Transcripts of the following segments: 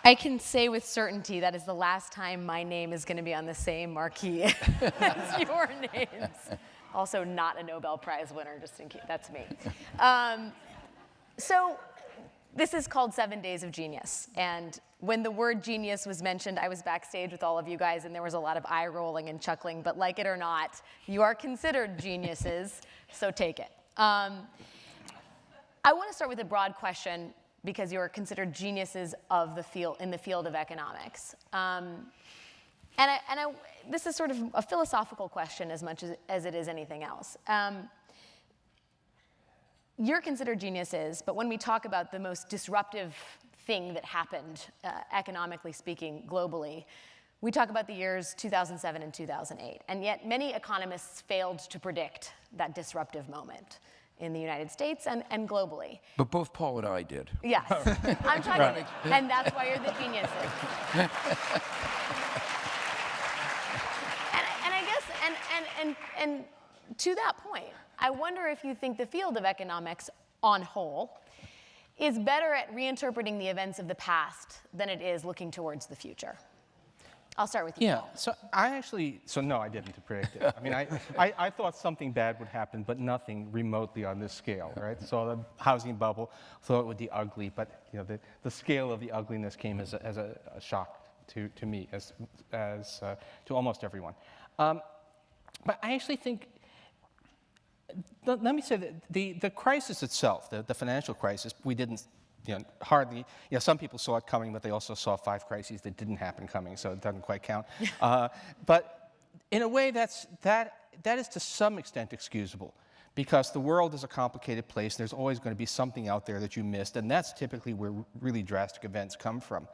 I can say with certainty that is the last time my name is going to be on the same marquee as your names. Also not a Nobel Prize winner, just in case. That's me. So this is called 7 Days of Genius. And when the word genius was mentioned, I was backstage with all of you guys, and there was a lot of eye rolling and chuckling. But like it or not, you are considered geniuses, so take it. I want to start with a broad question, because you are considered geniuses of the field, in the field of economics. This is sort of a philosophical question as much as it is anything else. You're considered geniuses, but when we talk about the most disruptive thing that happened, economically speaking, globally, we talk about the years 2007 and 2008. And yet many economists failed to predict that disruptive moment in the United States and globally. But both Paul and I did. Yes, I'm trying to, and that's why you're the geniuses. And I guess, and to that point, I wonder if you think the field of economics, on whole, is better at reinterpreting the events of the past than it is looking towards the future. I'll start with you. Yeah, Paul. so no, I didn't predict it. I mean, I thought something bad would happen, but nothing remotely on this scale, right? So the housing bubble, thought it would be ugly, but you know, the scale of the ugliness came as a shock to me, as to almost everyone. But I actually think, let me say that the crisis itself, the financial crisis, we didn't, hardly, some people saw it coming, but they also saw 5 crises that didn't happen coming, so it doesn't quite count. But in a way, that is to some extent excusable, because the world is a complicated place. There's always going to be something out there that you missed, and that's typically where really drastic events come from.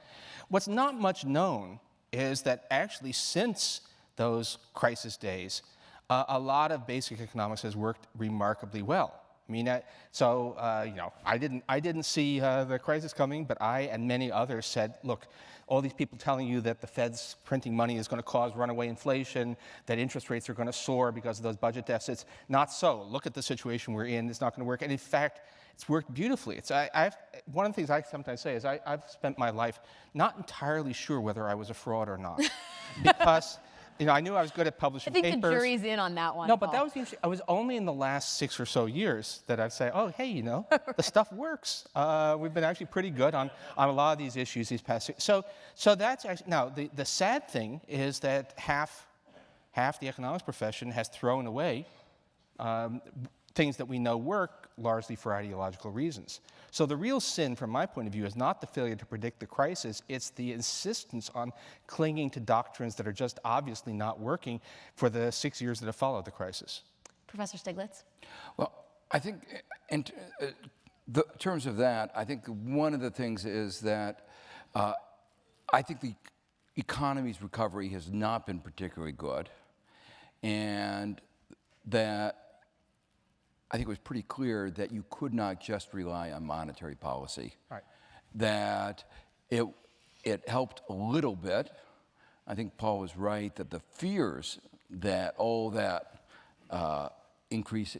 What's not much known is that actually since those crisis days, a lot of basic economics has worked remarkably well. I mean, I didn't see the crisis coming, but I and many others said, look, all these people telling you that the Fed's printing money is going to cause runaway inflation, that interest rates are going to soar because of those budget deficits. Not so. Look at the situation we're in. It's not going to work. And in fact, it's worked beautifully. One of the things I sometimes say is I've spent my life not entirely sure whether I was a fraud or not, because I knew I was good at publishing papers. I think the jury's in on that one. No, but that was interesting. I was only in the last 6 or so years that I'd say, oh, hey, the stuff works. We've been actually pretty good on a lot of these issues these past years. So that's actually, now, the sad thing is that half the economics profession has thrown away things that we know work largely for ideological reasons. So the real sin, from my point of view, is not the failure to predict the crisis, it's the insistence on clinging to doctrines that are just obviously not working for the 6 years that have followed the crisis. Professor Stiglitz? Well, I think in terms of that, I think one of the things is that I think the economy's recovery has not been particularly good, and that I think it was pretty clear that you could not just rely on monetary policy. Right. That it helped a little bit. I think Paul was right that the fears that all that increase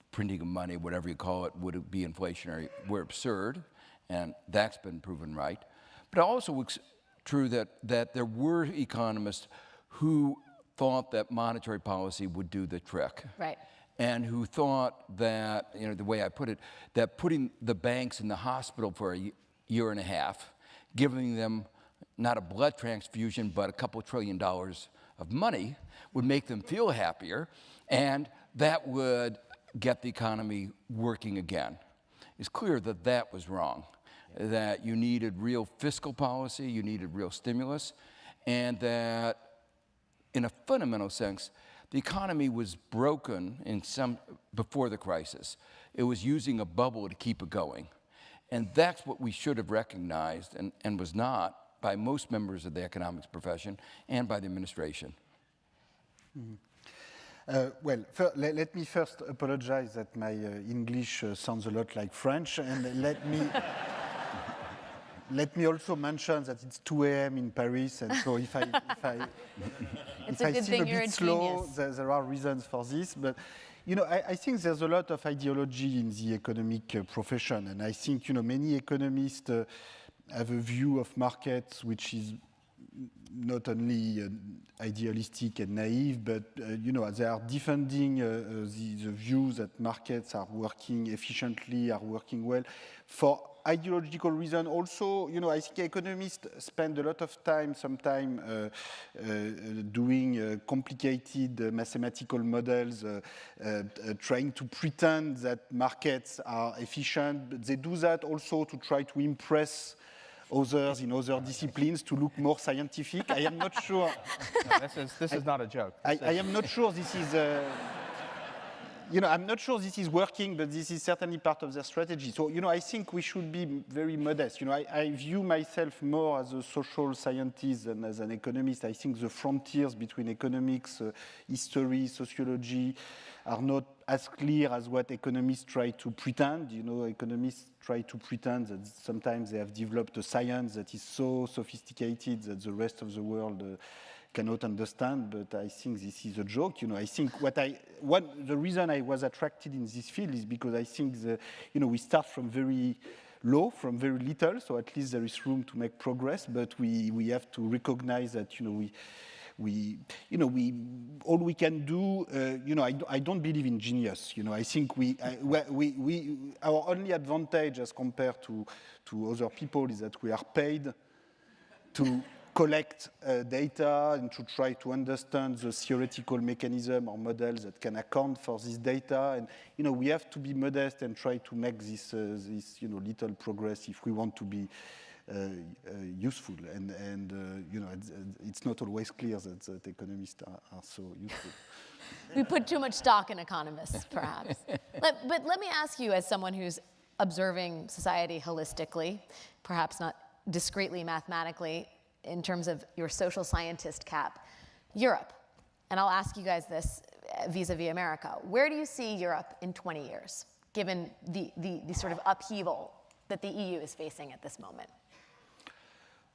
printing of money, whatever you call it, would be inflationary were absurd, and that's been proven right. But also it's true that there were economists who thought that monetary policy would do the trick. Right. And who thought that, the way I put it, that putting the banks in the hospital for a year and a half, giving them not a blood transfusion, but a couple $1 trillion of money, would make them feel happier, and that would get the economy working again. It's clear that that was wrong, that you needed real fiscal policy, you needed real stimulus, and that in a fundamental sense, the economy was broken before the crisis. It was using a bubble to keep it going. And that's what we should have recognized and was not by most members of the economics profession and by the administration. Well, let me first apologize that my English sounds a lot like French, and let me also mention that it's 2 a.m. in Paris, and so if I seem a bit slow, there are reasons for this. But I think there's a lot of ideology in the economic profession, and I think many economists have a view of markets which is not only idealistic and naive, but they are defending the view that markets are working efficiently, are working well, for ideological reason. Also, I think economists spend a lot of time, sometimes doing complicated mathematical models, trying to pretend that markets are efficient. But they do that also to try to impress others in other disciplines to look more scientific. I am not sure. No, this is not a joke. I am not sure this is. I'm not sure this is working, but this is certainly part of their strategy. So, I think we should be very modest. I view myself more as a social scientist than as an economist. I think the frontiers between economics, history, sociology are not as clear as what economists try to pretend. Economists try to pretend that sometimes they have developed a science that is so sophisticated that the rest of the world cannot understand, but I think this is a joke. I think the reason I was attracted in this field is because I think we start from very low, from very little, so at least there is room to make progress, but we have to recognize that, all we can do, I don't believe in genius. I think our only advantage as compared to other people is that we are paid to collect data and to try to understand the theoretical mechanism or models that can account for this data. And, we have to be modest and try to make this little progress if we want to be useful. And it's not always clear that economists are so useful. We put too much stock in economists, perhaps. But let me ask you, as someone who's observing society holistically, perhaps not discretely mathematically, in terms of your social scientist cap, Europe, and I'll ask you guys this vis-a-vis America, where do you see Europe in 20 years, given the sort of upheaval that the EU is facing at this moment?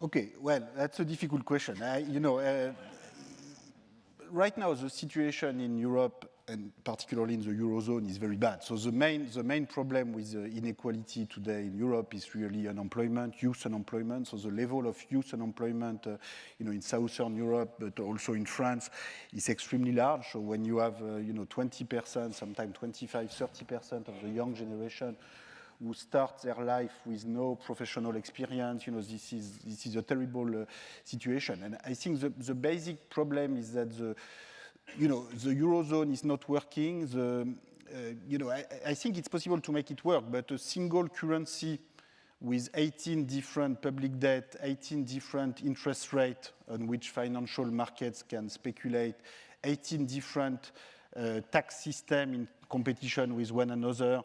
Okay, well, that's a difficult question. Right now, the situation in Europe, and particularly in the Eurozone, is very bad. So the main problem with inequality today in Europe is really unemployment, youth unemployment. So the level of youth unemployment, in Southern Europe, but also in France, is extremely large. So when you have, 20%, sometimes 25, 30% of the young generation who start their life with no professional experience, this is a terrible situation. And I think the basic problem is that the Eurozone is not working. I think it's possible to make it work, but a single currency with 18 different public debt, 18 different interest rates on which financial markets can speculate, 18 different tax systems in competition with one another.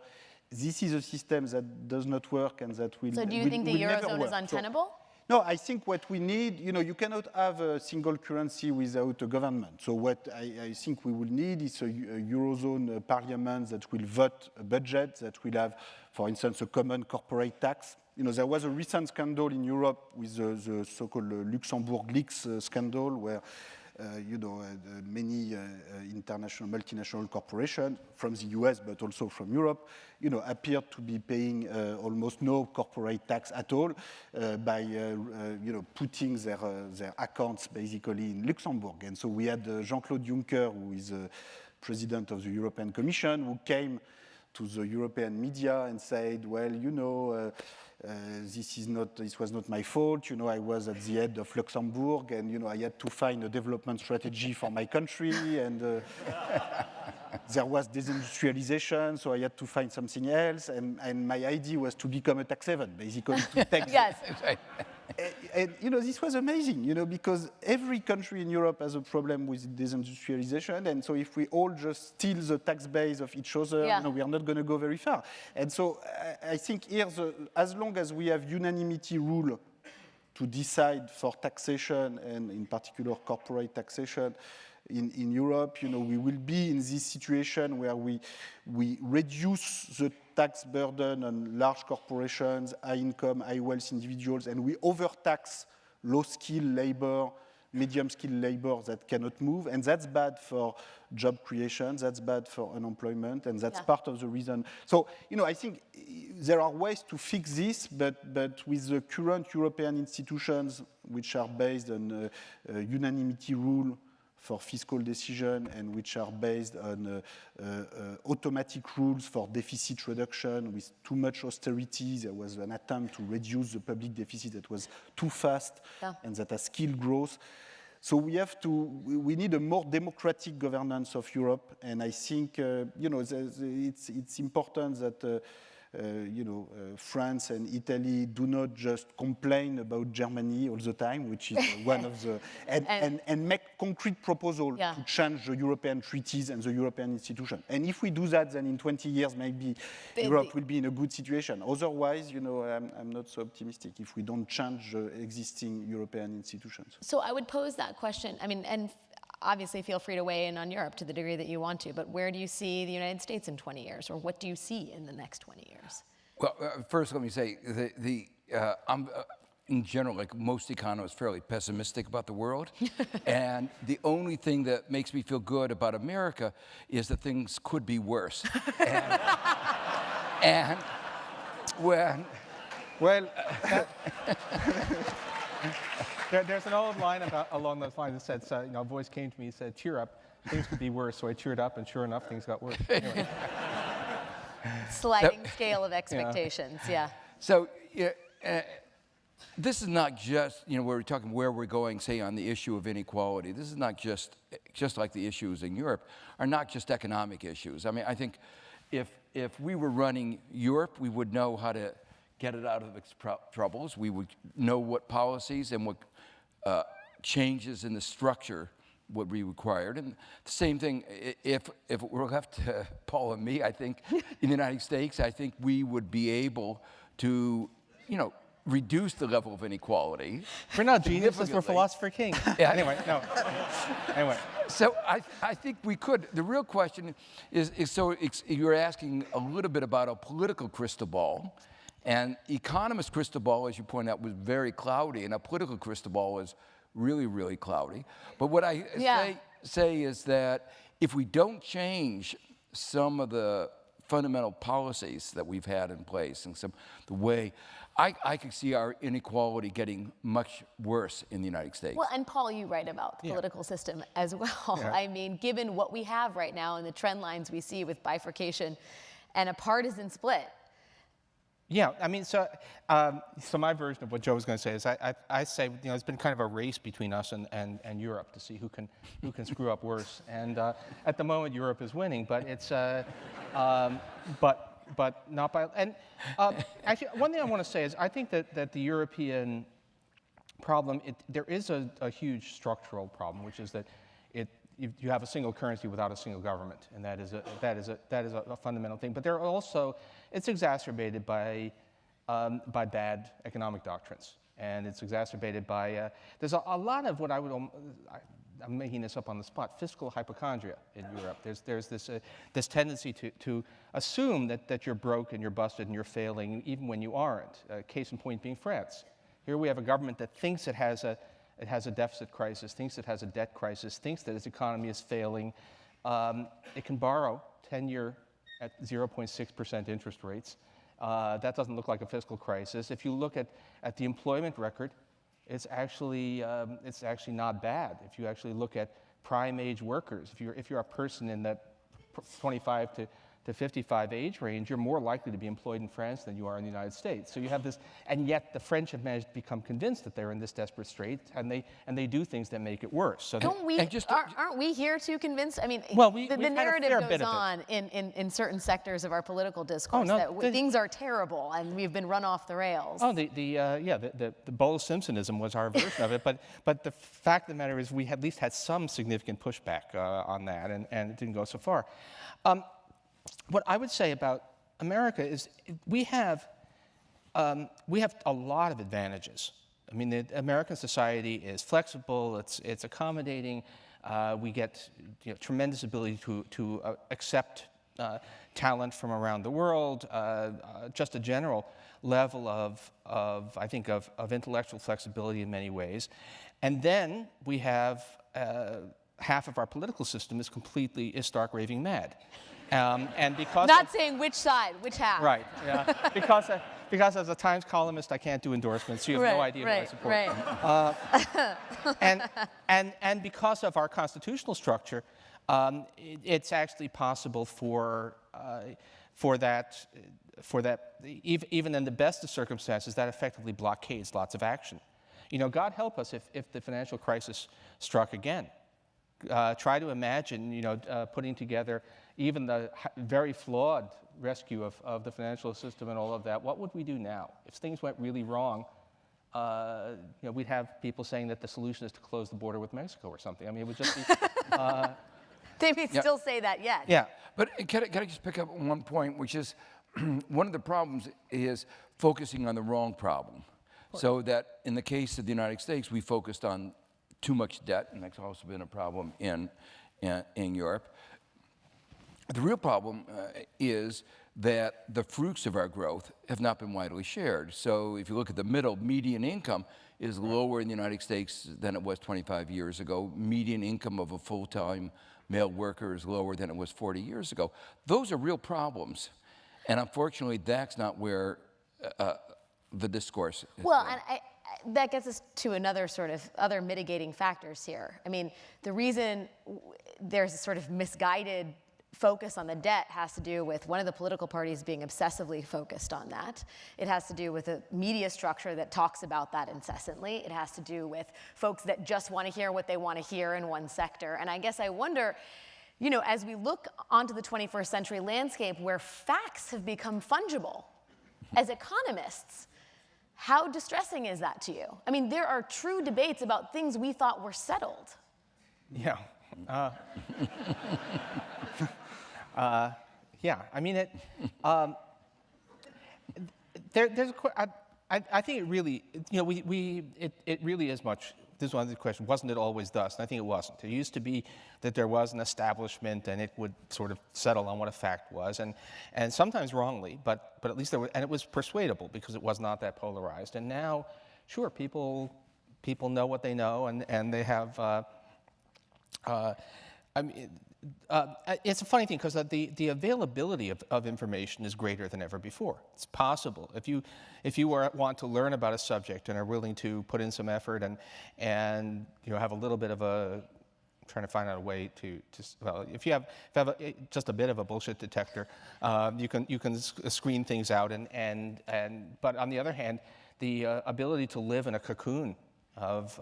This is a system that does not work and that will. So do you think the Eurozone is untenable? No, I think what we need, you cannot have a single currency without a government. So what I think we will need is a Eurozone parliament that will vote a budget, that will have, for instance, a common corporate tax. There was a recent scandal in Europe with the so-called Luxembourg leaks scandal, where many international multinational corporations from the US, but also from Europe, appeared to be paying almost no corporate tax at all by, putting their accounts basically in Luxembourg. And so we had Jean-Claude Juncker, who is president of the European Commission, who came to the European media and said, well, this was not my fault. I was at the head of Luxembourg, and I had to find a development strategy for my country, and there was disindustrialization, so I had to find something else. And my idea was to become a tax haven, basically to tax. Yes. And this was amazing, because every country in Europe has a problem with disindustrialization, and so if we all just steal the tax base of each other, we are not going to go very far. And so I think here, as long as we have unanimity rule to decide for taxation, and in particular corporate taxation in Europe, we will be in this situation where we reduce the tax burden on large corporations, high income, high wealth individuals, and we overtax low-skilled labor medium-skilled labor that cannot move, and that's bad for job creation, that's bad for unemployment, and that's part of the reason. So, I think there are ways to fix this, but with the current European institutions, which are based on unanimity rule for fiscal decision and which are based on automatic rules for deficit reduction with too much austerity. There was an attempt to reduce the public deficit that was too fast and that has killed growth. So we need a more democratic governance of Europe, and I think it's important that France and Italy do not just complain about Germany all the time, which is one of the and make concrete proposals to change the European treaties and the European institutions. And if we do that, then in 20 years maybe Europe will be in a good situation. Otherwise, I'm not so optimistic if we don't change the existing European institutions. So I would pose that question. I mean, and obviously feel free to weigh in on Europe to the degree that you want to, but where do you see the United States in 20 years, or what do you see in the next 20 years? Well, first let me say, I'm in general, like most economists, fairly pessimistic about the world. And the only thing that makes me feel good about America is that things could be worse. And when... Well, there's an old line along those lines that said, a voice came to me and said, cheer up, things could be worse. So I cheered up, and sure enough, things got worse. Anyway. Sliding scale of expectations, So this is not just, we're talking where we're going, say, on the issue of inequality. This is not just like the issues in Europe, are not just economic issues. I mean, I think if we were running Europe, we would know how to get it out of its troubles. We would know what policies and what changes in the structure would be required. And the same thing, if it were left to Paul and me, I think, in the United States, I think we would be able to, reduce the level of inequality. We're not geniuses, we're philosopher kings. Yeah. Anyway, no. Anyway. So I think we could. The real question is you're asking a little bit about a political crystal ball. And economist crystal ball, as you point out, was very cloudy, and a political crystal ball is really, really cloudy. But what I say is that if we don't change some of the fundamental policies that we've had in place and the way, I could see our inequality getting much worse in the United States. Well, and Paul, you write about the political system as well. Yeah. I mean, given what we have right now and the trend lines we see with bifurcation and a partisan split. Yeah, I mean, so my version of what Joe was going to say is I say, it's been kind of a race between us and Europe to see who can screw up worse. And at the moment, Europe is winning, but it's but not by. And actually, one thing I want to say is I think that the European problem, there is a huge structural problem, which is that you have a single currency without a single government, and that is a fundamental thing. But it's exacerbated by bad economic doctrines, and it's exacerbated by there's a lot of what I'm making this up on the spot, fiscal hypochondria in Europe. There's this tendency to assume that you're broke and you're busted and you're failing even when you aren't. Case in point being France. Here we have a government that thinks it has a deficit crisis, thinks it has a debt crisis, thinks that its economy is failing. It can borrow 10-year at 0.6% interest rates. That doesn't look like a fiscal crisis. If you look at the employment record, it's actually not bad. If you actually look at prime age workers, if you're a person in that 25 to 55 age range, you're more likely to be employed in France than you are in the United States. So you have this, and yet the French have managed to become convinced that they're in this desperate strait, and they do things that make it worse. So aren't we here to convince? I mean, well, the narrative goes on in certain sectors of our political discourse that things are terrible and we've been run off the rails. Oh, the Bolo Simpsonism was our version of it, but the fact of the matter is we at least had some significant pushback on that, and it didn't go so far. What I would say about America is we have a lot of advantages. I mean, the American society is flexible, it's accommodating. We get tremendous ability to accept talent from around the world, just a general level of I think, of intellectual flexibility in many ways. And then we have half of our political system is stark raving mad. And because Not saying which side, which half. right, yeah, because as a Times columnist, I can't do endorsements. So you have no idea who I support. Right. And because of our constitutional structure, it's actually possible for that, even in the best of circumstances, that effectively blockades lots of action. God help us if the financial crisis struck again. Try to imagine, putting together even the very flawed rescue of the financial system and all of that. What would we do now? If things went really wrong, we'd have people saying that the solution is to close the border with Mexico or something. I mean, it would just be... They may still say that yet. Yeah. But can I just pick up on one point, which is one of the problems is focusing on the wrong problem. So that in the case of the United States, we focused on too much debt, and that's also been a problem in Europe. The real problem is that the fruits of our growth have not been widely shared. So if you look at the median income is lower in the United States than it was 25 years ago. Median income of a full-time male worker is lower than it was 40 years ago. Those are real problems. And unfortunately, that's not where the discourse is Well, going. and that gets us to another sort of other mitigating factors here. I mean, the reason there's a sort of misguided focus on the debt has to do with one of the political parties being obsessively focused on that. It has to do with a media structure that talks about that incessantly. It has to do with folks that just want to hear what they want to hear in one sector. And I guess I wonder, as we look onto the 21st century landscape where facts have become fungible, as economists, how distressing is that to you? I mean, there are true debates about things we thought were settled. Yeah. Yeah, I mean, I think it really, it really is much. This is one of the questions. Wasn't it always thus? And I think it wasn't. It used to be that there was an establishment, and it would sort of settle on what a fact was, and sometimes wrongly, but at least there was, and it was persuadable because it was not that polarized. And now, sure, people know what they know, and they have. It's a funny thing because the availability of information is greater than ever before. It's possible if you want to learn about a subject and are willing to put in some effort and have a little bit of a trying to find out a way to well, if you have just a bit of a bullshit detector, you can screen things out but on the other hand, the ability to live in a cocoon of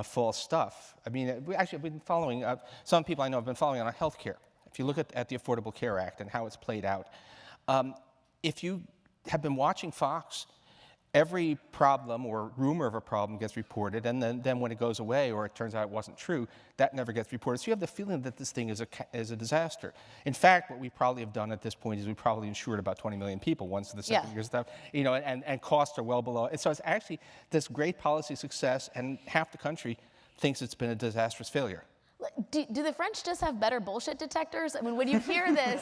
false stuff. I mean, I've been following, some people I know have been following on healthcare. If you look at the Affordable Care Act and how it's played out, if you have been watching Fox, every problem or rumor of a problem gets reported, and then when it goes away or it turns out it wasn't true, that never gets reported. So you have the feeling that this thing is a disaster. In fact, what we probably have done at this point is we probably insured about 20 million people once the second year stuff, and costs are well below. And so it's actually this great policy success, and half the country thinks it's been a disastrous failure. Do the French just have better bullshit detectors? I mean, when you hear this,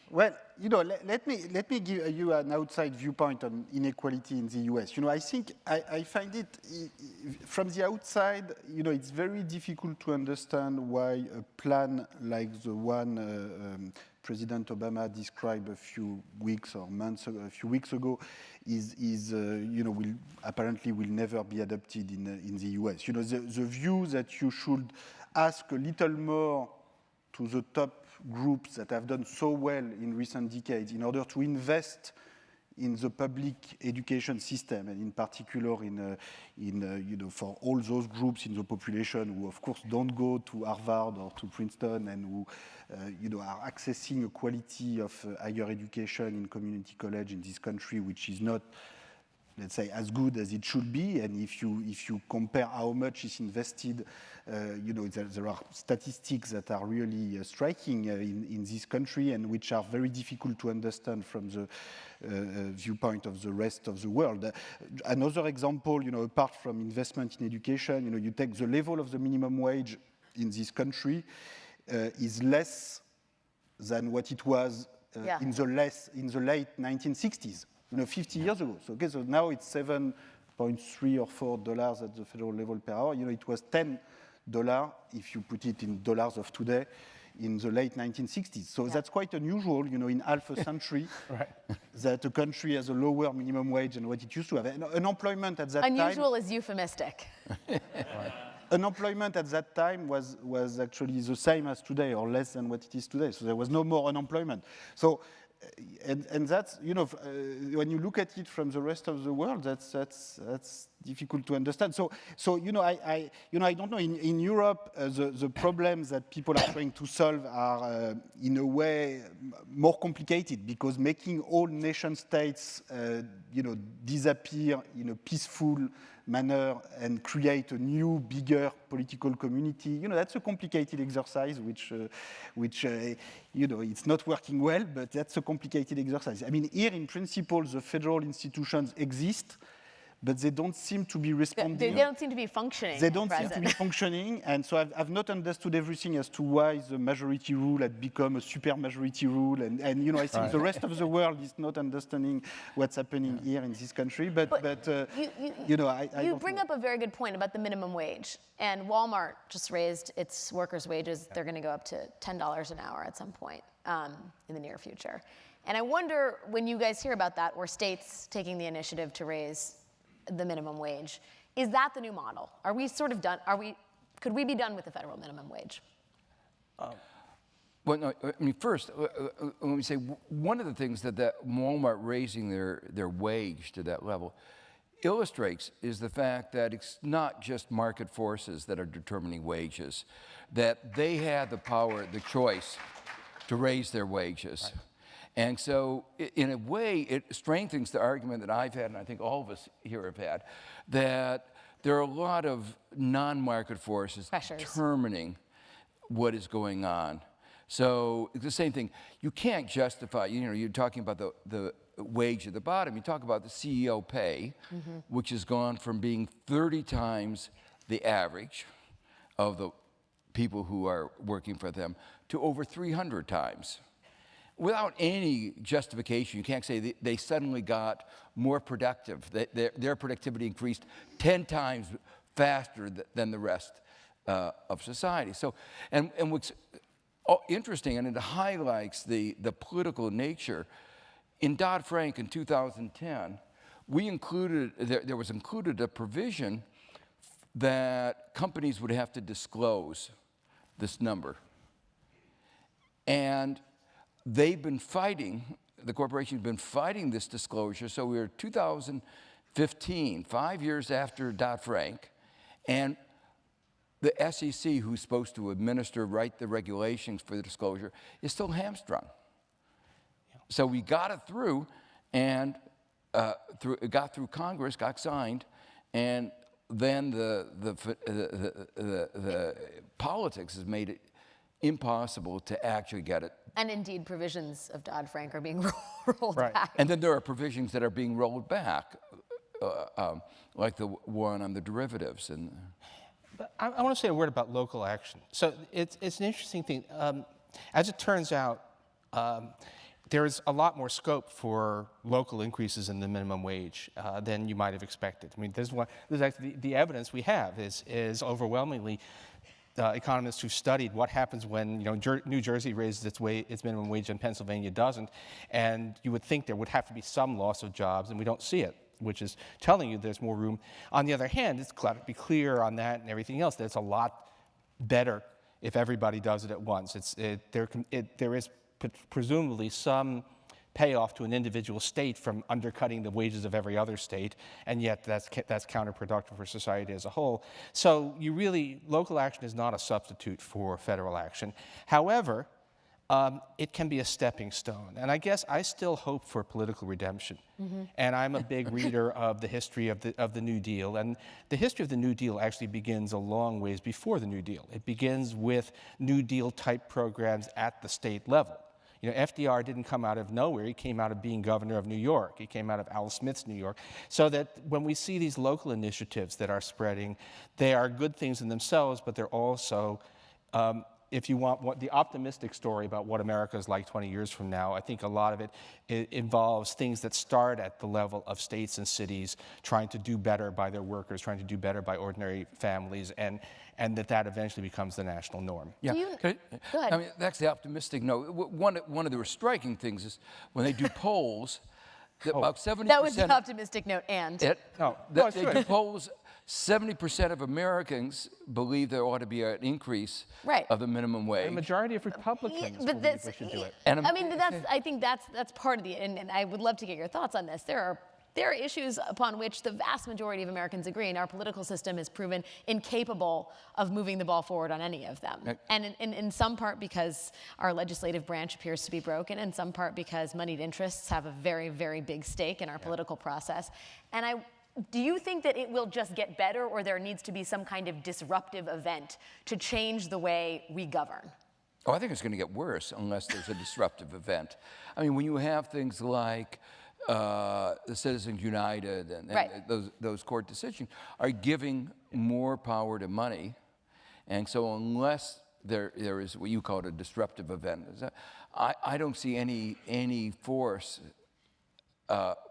Well, let me give you an outside viewpoint on inequality in the US. I think I find it, from the outside, it's very difficult to understand why a plan like the one President Obama described a few weeks ago apparently will never be adopted in the US. The view that you should ask a little more to the top groups that have done so well in recent decades in order to invest in the public education system, and in particular for all those groups in the population who, of course, don't go to Harvard or to Princeton and who are accessing a quality of higher education in community college in this country, which is not, let's say, as good as it should be. And if you compare how much is invested, there are statistics that are really striking in this country, and which are very difficult to understand from the viewpoint of the rest of the world. Another example, apart from investment in education, you take the level of the minimum wage in this country. is less than what it was in the late 1960s, 50 years ago. So now it's $7.3 or $4 at the federal level per hour. It was $10 if you put it in dollars of today in the late 1960s. So that's quite unusual, in half a century, that a country has a lower minimum wage than what it used to have. And unemployment at that time... Unusual is euphemistic. Unemployment at that time was actually the same as today, or less than what it is today. So there was no more unemployment. So, and that's, when you look at it from the rest of the world, that's difficult to understand. So I don't know. In Europe, the problems that people are trying to solve are, in a way, more complicated, because making all nation states, disappear in a peaceful manner and create a new, bigger political community, that's a complicated exercise, which it's not working well, but that's a complicated exercise. I mean, here, in principle, the federal institutions exist, but they don't seem to be responding. They don't seem to be functioning. They don't seem to be functioning, and so I've not understood everything as to why the majority rule had become a super majority rule, and I think the rest of the world is not understanding what's happening here in this country. But you bring up a very good point about the minimum wage, and Walmart just raised its workers' wages. They're going to go up to $10 an hour at some point in the near future. And I wonder, when you guys hear about that, or states taking the initiative to raise the minimum wage, is that the new model? Are we sort of done? Could we be done with the federal minimum wage? Well, no, I mean, first, let me say, one of the things that Walmart raising their wage to that level illustrates is the fact that it's not just market forces that are determining wages, that they had the power, the choice to raise their wages. Right. And so, in a way, it strengthens the argument that I've had, and I think all of us here have had, that there are a lot of non-market forces determining what is going on. So, it's the same thing. You can't justify, you're talking about the wage at the bottom. You talk about the CEO pay, which has gone from being 30 times the average of the people who are working for them to over 300 times. Without any justification, you can't say they suddenly got more productive. Their productivity increased 10 times faster than the rest of society. So, and what's interesting, and it highlights the political nature, in Dodd-Frank in 2010, there was included a provision that companies would have to disclose this number. And they've been fighting, the corporation's been fighting this disclosure, so we're 2015, 5 years after Dodd-Frank, and the SEC, who's supposed to write the regulations for the disclosure, is still hamstrung. So we got it through, and it got through Congress, got signed, and then the politics has made it impossible to actually get it. And indeed, provisions of Dodd-Frank are being rolled back. And then there are provisions that are being rolled back, like the one on the derivatives. But I want to say a word about local action. So it's an interesting thing. As it turns out, there's a lot more scope for local increases in the minimum wage than you might have expected. I mean, there's actually the evidence we have is overwhelmingly economists who've studied what happens when New Jersey raises its minimum wage and Pennsylvania doesn't, and you would think there would have to be some loss of jobs, and we don't see it, which is telling you there's more room. On the other hand, it's got to be clear on that and everything else that it's a lot better if everybody does it at once. There is presumably some payoff to an individual state from undercutting the wages of every other state, and yet that's counterproductive for society as a whole. So local action is not a substitute for federal action. However, it can be a stepping stone, and I guess I still hope for political redemption. And I'm a big reader of the history of the New Deal, and the history of the New Deal actually begins a long ways before the New Deal. It begins with New Deal type programs at the state level. FDR didn't come out of nowhere. He came out of being governor of New York. He came out of Al Smith's New York. So that when we see these local initiatives that are spreading, they are good things in themselves, but they're also if you want the optimistic story about what America is like 20 years from now, I think a lot of it involves things that start at the level of states and cities trying to do better by their workers, trying to do better by ordinary families, and that eventually becomes the national norm. Yeah. Go ahead. I mean, that's the optimistic note. One of the striking things is when they do polls, that about 70%. That was the optimistic note, and. It's They good. do polls. 70% of Americans believe there ought to be an increase of the minimum wage. The majority of Republicans But believe we should do it. And I mean, I think that's part of the, and I would love to get your thoughts on this. There are issues upon which the vast majority of Americans agree, and our political system is proven incapable of moving the ball forward on any of them. Right. And in some part because our legislative branch appears to be broken, and in some part because moneyed interests have a very, very big stake in our political process. And do you think that it will just get better, or there needs to be some kind of disruptive event to change the way we govern? Oh, I think it's going to get worse unless there's a disruptive event. I mean, when you have things like the Citizens United and those court decisions are giving more power to money, and so unless there is what you call a disruptive event, I don't see any force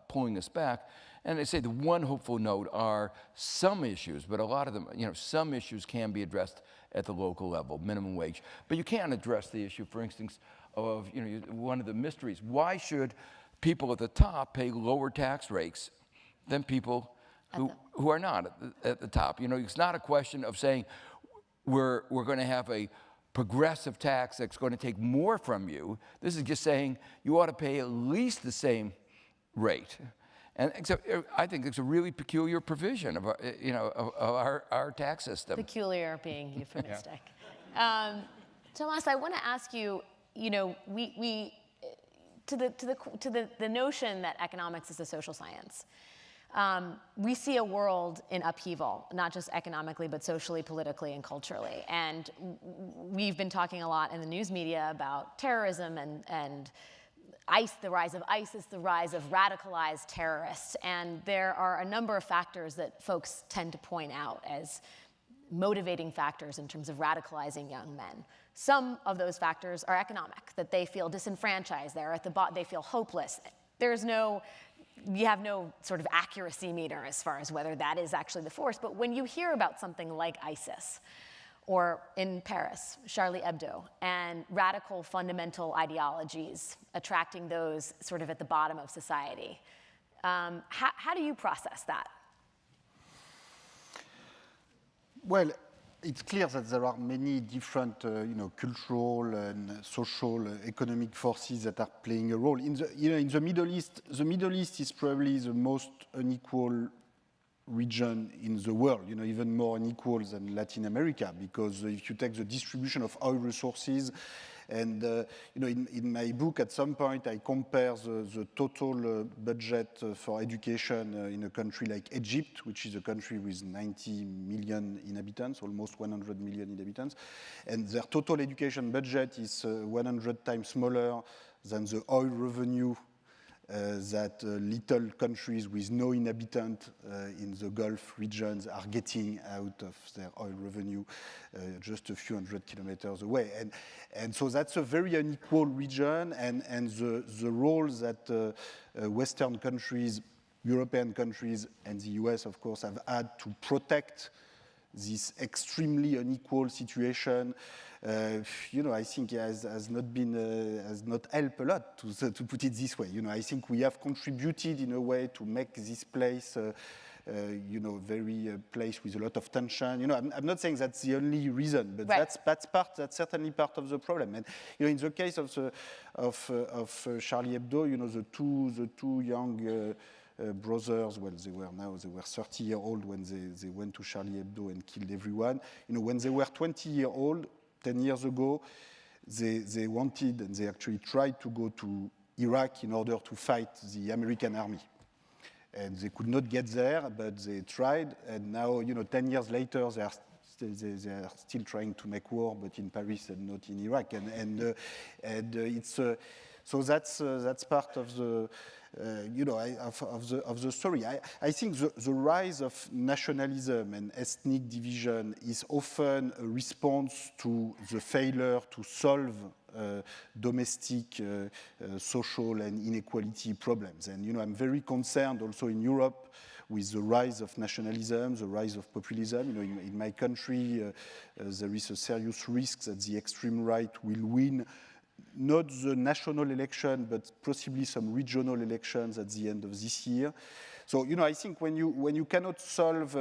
pulling us back. And I say the one hopeful note are some issues, but a lot of them, some issues can be addressed at the local level, minimum wage. But you can't address the issue, for instance, of one of the mysteries. Why should people at the top pay lower tax rates than people who are not at the top? It's not a question of saying we're going to have a progressive tax that's going to take more from you. This is just saying you ought to pay at least the same rate. And so I think it's a really peculiar provision of our tax system. Peculiar being euphemistic. Tomas, I want to ask you, we to the notion that economics is a social science. We see a world in upheaval, not just economically, but socially, politically, and culturally. And we've been talking a lot in the news media about terrorism and the rise of ISIS, the rise of radicalized terrorists. And there are a number of factors that folks tend to point out as motivating factors in terms of radicalizing young men. Some of those factors are economic, that they feel disenfranchised, they're at the bottom, they feel hopeless. You have no sort of accuracy meter as far as whether that is actually the force. But when you hear about something like ISIS, or in Paris, Charlie Hebdo, and radical fundamental ideologies attracting those sort of at the bottom of society, how do you process that? Well, it's clear that there are many different, cultural and social, economic forces that are playing a role. In the Middle East, the Middle East is probably the most unequal region in the world, even more unequal than Latin America, because if you take the distribution of oil resources, and in my book at some point I compare the total budget for education in a country like Egypt, which is a country with 90 million inhabitants, almost 100 million inhabitants, and their total education budget is 100 times smaller than the oil revenue that little countries with no inhabitant in the Gulf regions are getting out of their oil revenue just a few hundred kilometers away. And so that's a very unequal region, and the role that Western countries, European countries, and the US, of course, have had to protect this extremely unequal situation, I think has not helped a lot, to put it this way. I think we have contributed in a way to make this place, very place with a lot of tension. I'm not saying that's the only reason, but right. that's certainly part of the problem. And in the case of Charlie Hebdo, the two young brothers, well, they were 30-year-old when they went to Charlie Hebdo and killed everyone. When they were 20-year-old, 10 years ago, they wanted, and they actually tried to go to Iraq in order to fight the American army. And they could not get there, but they tried. And now, 10 years later, they are still trying to make war, but in Paris and not in Iraq. And it's So that's part of the of the story. I think the rise of nationalism and ethnic division is often a response to the failure to solve domestic social and inequality problems. And I'm very concerned also in Europe with the rise of nationalism, the rise of populism. In my country, there is a serious risk that the extreme right will win not the national election, but possibly some regional elections at the end of this year. So, I think when you cannot solve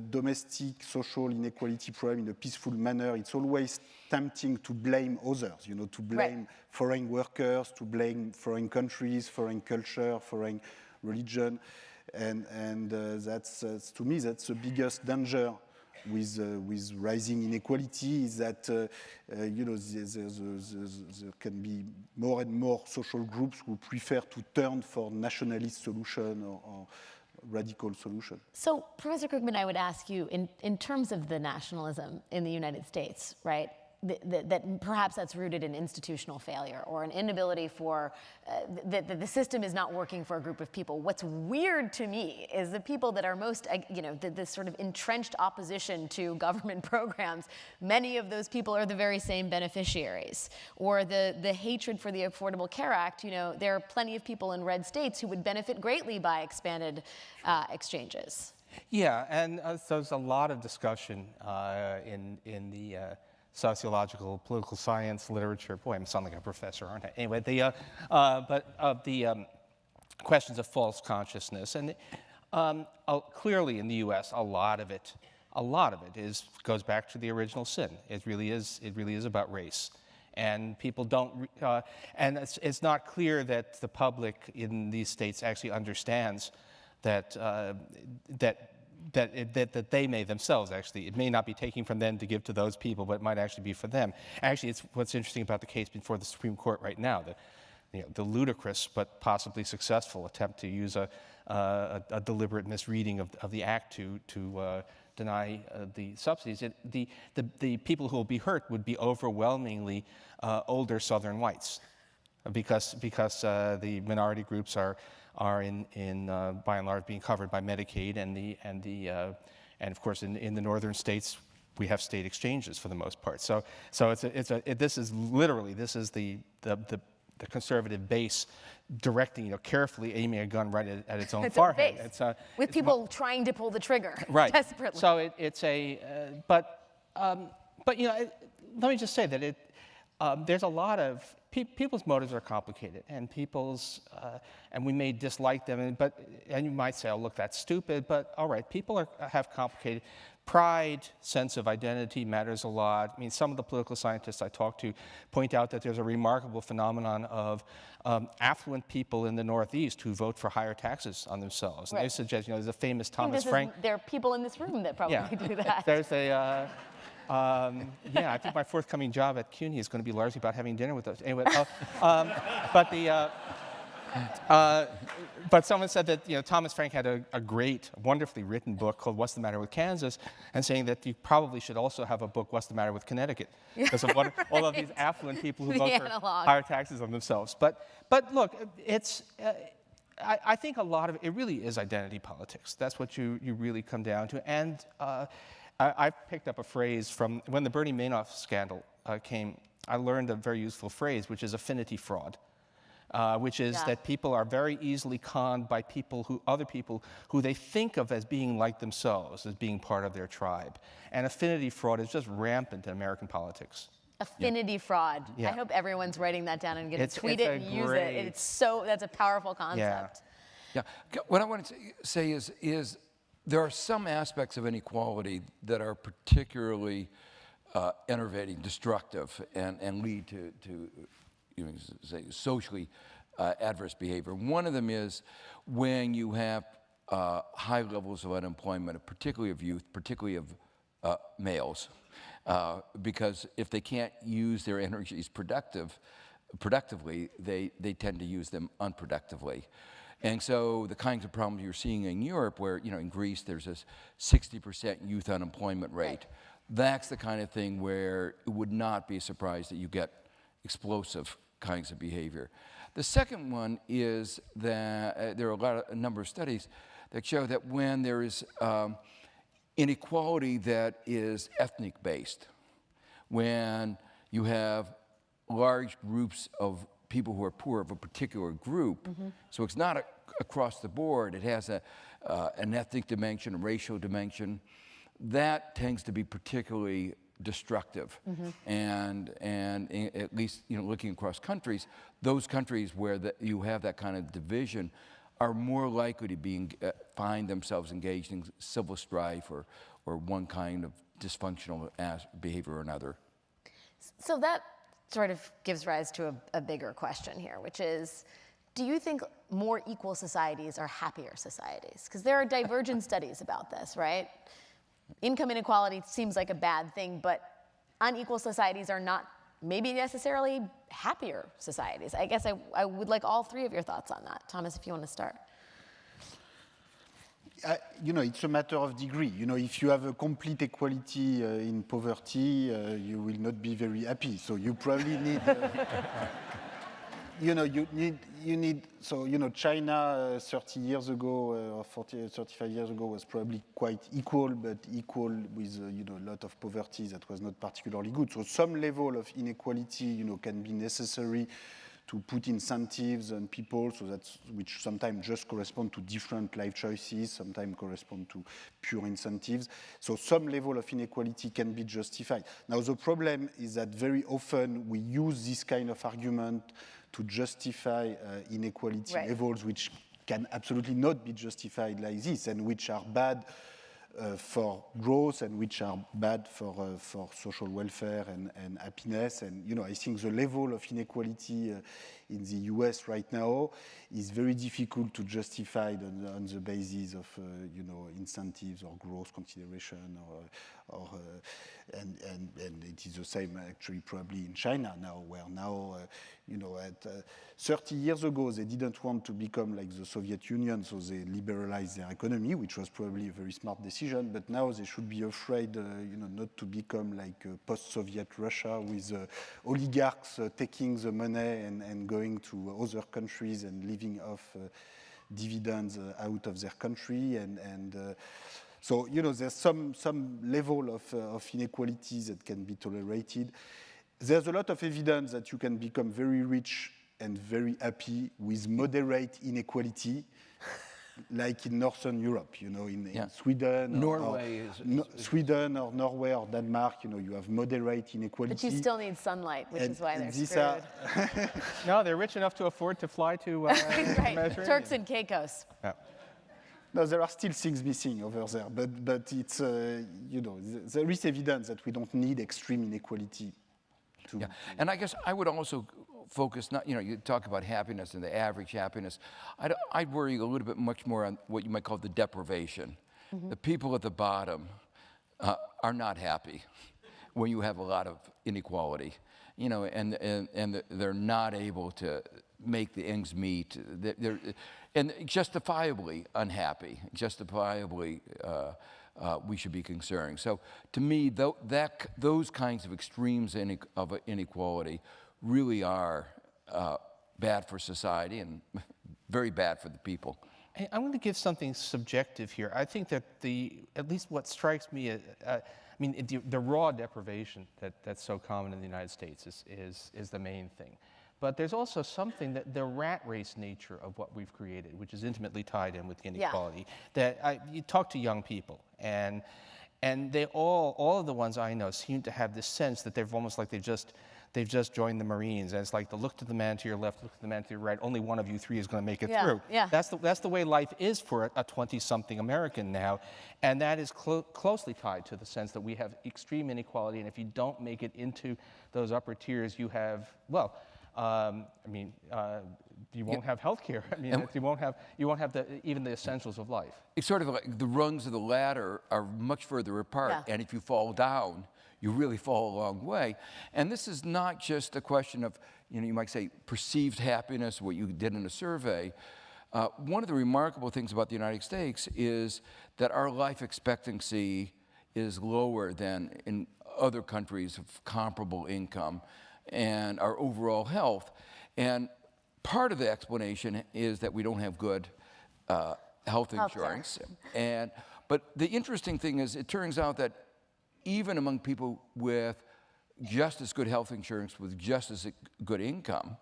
domestic social inequality problem in a peaceful manner, it's always tempting to blame others, to blame foreign workers, to blame foreign countries, foreign culture, foreign religion. And that's to me, that's the biggest danger with rising inequality, is that there can be more and more social groups who prefer to turn for nationalist solution or radical solution. So, Professor Krugman, I would ask you, in terms of the nationalism in the United States, right? That perhaps that's rooted in institutional failure or an inability for that the system is not working for a group of people. What's weird to me is the people that are most, this sort of entrenched opposition to government programs. Many of those people are the very same beneficiaries. Or the hatred for the Affordable Care Act. There are plenty of people in red states who would benefit greatly by expanded exchanges. Yeah, and there's a lot of discussion in the sociological, political science literature. Boy, I'm sounding like a professor, aren't I? Anyway, but of the questions of false consciousness, and clearly in the U.S., a lot of it goes back to the original sin. It really is about race, and people don't. And it's not clear that the public in these states actually understands that they may themselves actually, it may not be taking from them to give to those people, but it might actually be for them. Actually, it's what's interesting about the case before the Supreme Court right now, the ludicrous but possibly successful attempt to use a deliberate misreading of the act to deny the subsidies. The people who will be hurt would be overwhelmingly older Southern whites, because the minority groups are by and large being covered by Medicaid, and of course in the northern states we have state exchanges for the most part. So this is the conservative base directing, carefully aiming a gun right at its own forehead. With people trying to pull the trigger desperately. So but let me just say that there's a lot of people's motives are complicated, and and we may dislike them, and you might say, "Oh, look, that's stupid." But all right, people have complicated. Pride, sense of identity matters a lot. I mean, some of the political scientists I talk to point out that there's a remarkable phenomenon of affluent people in the Northeast who vote for higher taxes on themselves. And they suggest, there's a famous Thomas Frank. There are people in this room that probably do that. There's a. I think my forthcoming job at CUNY is going to be largely about having dinner with us. Anyway, but someone said that Thomas Frank had a great, wonderfully written book called "What's the Matter with Kansas," and saying that you probably should also have a book "What's the Matter with Connecticut," because of all of these affluent people who vote for higher taxes on themselves. But look, it's. I think a lot of it really is identity politics. That's what you really come down to, and. I picked up a phrase from when the Bernie Madoff scandal came. I learned a very useful phrase, which is affinity fraud, which is that people are very easily conned by other people who they think of as being like themselves, as being part of their tribe. And affinity fraud is just rampant in American politics. Affinity fraud. Yeah. I hope everyone's writing that down and going to tweet it and use it. That's a powerful concept. Yeah. What I want to say is there are some aspects of inequality that are particularly enervating, destructive, and lead to say socially adverse behavior. One of them is when you have high levels of unemployment, particularly of youth, particularly of males, because if they can't use their energies productively, they tend to use them unproductively. And so the kinds of problems you're seeing in Europe, where in Greece there's a 60% youth unemployment rate, that's the kind of thing where it would not be a surprise that you get explosive kinds of behavior. The second one is that there are a number of studies that show that when there is inequality that is ethnic-based, when you have large groups of people who are poor of a particular group, so it's not across the board, it has an ethnic dimension, a racial dimension, that tends to be particularly destructive. And at least, looking across countries, those countries where you have that kind of division are more likely to find themselves engaged in civil strife or one kind of dysfunctional behavior or another. So that sort of gives rise to a bigger question here, which is, do you think more equal societies are happier societies? Because there are divergent studies about this, right? Income inequality seems like a bad thing, but unequal societies are not maybe necessarily happier societies. I guess I would like all three of your thoughts on that. Thomas, if you want to start. It's a matter of degree. If you have a complete equality in poverty, you will not be very happy. So you probably need, China 30 years ago or 35 years ago was probably quite equal, but equal with, a lot of poverty that was not particularly good. So some level of inequality, can be necessary to put incentives on people, which sometimes just correspond to different life choices, sometimes correspond to pure incentives. So some level of inequality can be justified. Now the problem is that very often we use this kind of argument to justify inequality levels which can absolutely not be justified like this, and which are bad for growth and which are bad for social welfare and happiness. And I think the level of inequality in the US right now is very difficult to justify on the basis of incentives or growth consideration and it is the same actually probably in China now, where now 30 years ago they didn't want to become like the Soviet Union, so they liberalized their economy, which was probably a very smart decision. But now they should be afraid, not to become like post-Soviet Russia with oligarchs taking the money and going to other countries and living off dividends out of their country so there's some level of inequality that can be tolerated. There's a lot of evidence that you can become very rich and very happy with moderate inequality, like in Northern Europe, in Sweden, Sweden or Norway or Denmark, you have moderate inequality. But you still need sunlight, which is why they're screwed. No, they're rich enough to afford to fly to right. Turks and Caicos. Yeah. No, there are still things missing over there, but it's there is evidence that we don't need extreme inequality. And I guess I would also focus, you talk about happiness and the average happiness. I'd worry a little bit much more on what you might call the deprivation. The people at the bottom are not happy when you have a lot of inequality, and they're not able to make the ends meet. And justifiably unhappy, justifiably we should be concerned. So to me, those kinds of extremes of inequality really are bad for society and very bad for the people. I'm going to give something subjective here. I think that at least what strikes me, the raw deprivation that's so common in the United States is the main thing. But there's also something that the rat race nature of what we've created, which is intimately tied in with inequality. That you talk to young people, and they all of the ones I know seem to have this sense that they've almost like they've just joined the Marines, and it's like the look to the man to your left, look to the man to your right. Only one of you three is going to make it through. Yeah. That's the way life is for a 20-something American now, and that is closely tied to the sense that we have extreme inequality, and if you don't make it into those upper tiers, you have you won't have health care. You won't have even the essentials of life. It's sort of like the rungs of the ladder are much further apart, and if you fall down, you really fall a long way. And this is not just a question of, you might say, perceived happiness, what you did in a survey. One of the remarkable things about the United States is that our life expectancy is lower than in other countries of comparable income. and our overall health. And part of the explanation is that we don't have good health insurance. But the interesting thing is, it turns out that even among people with just as good health insurance, with just as good income,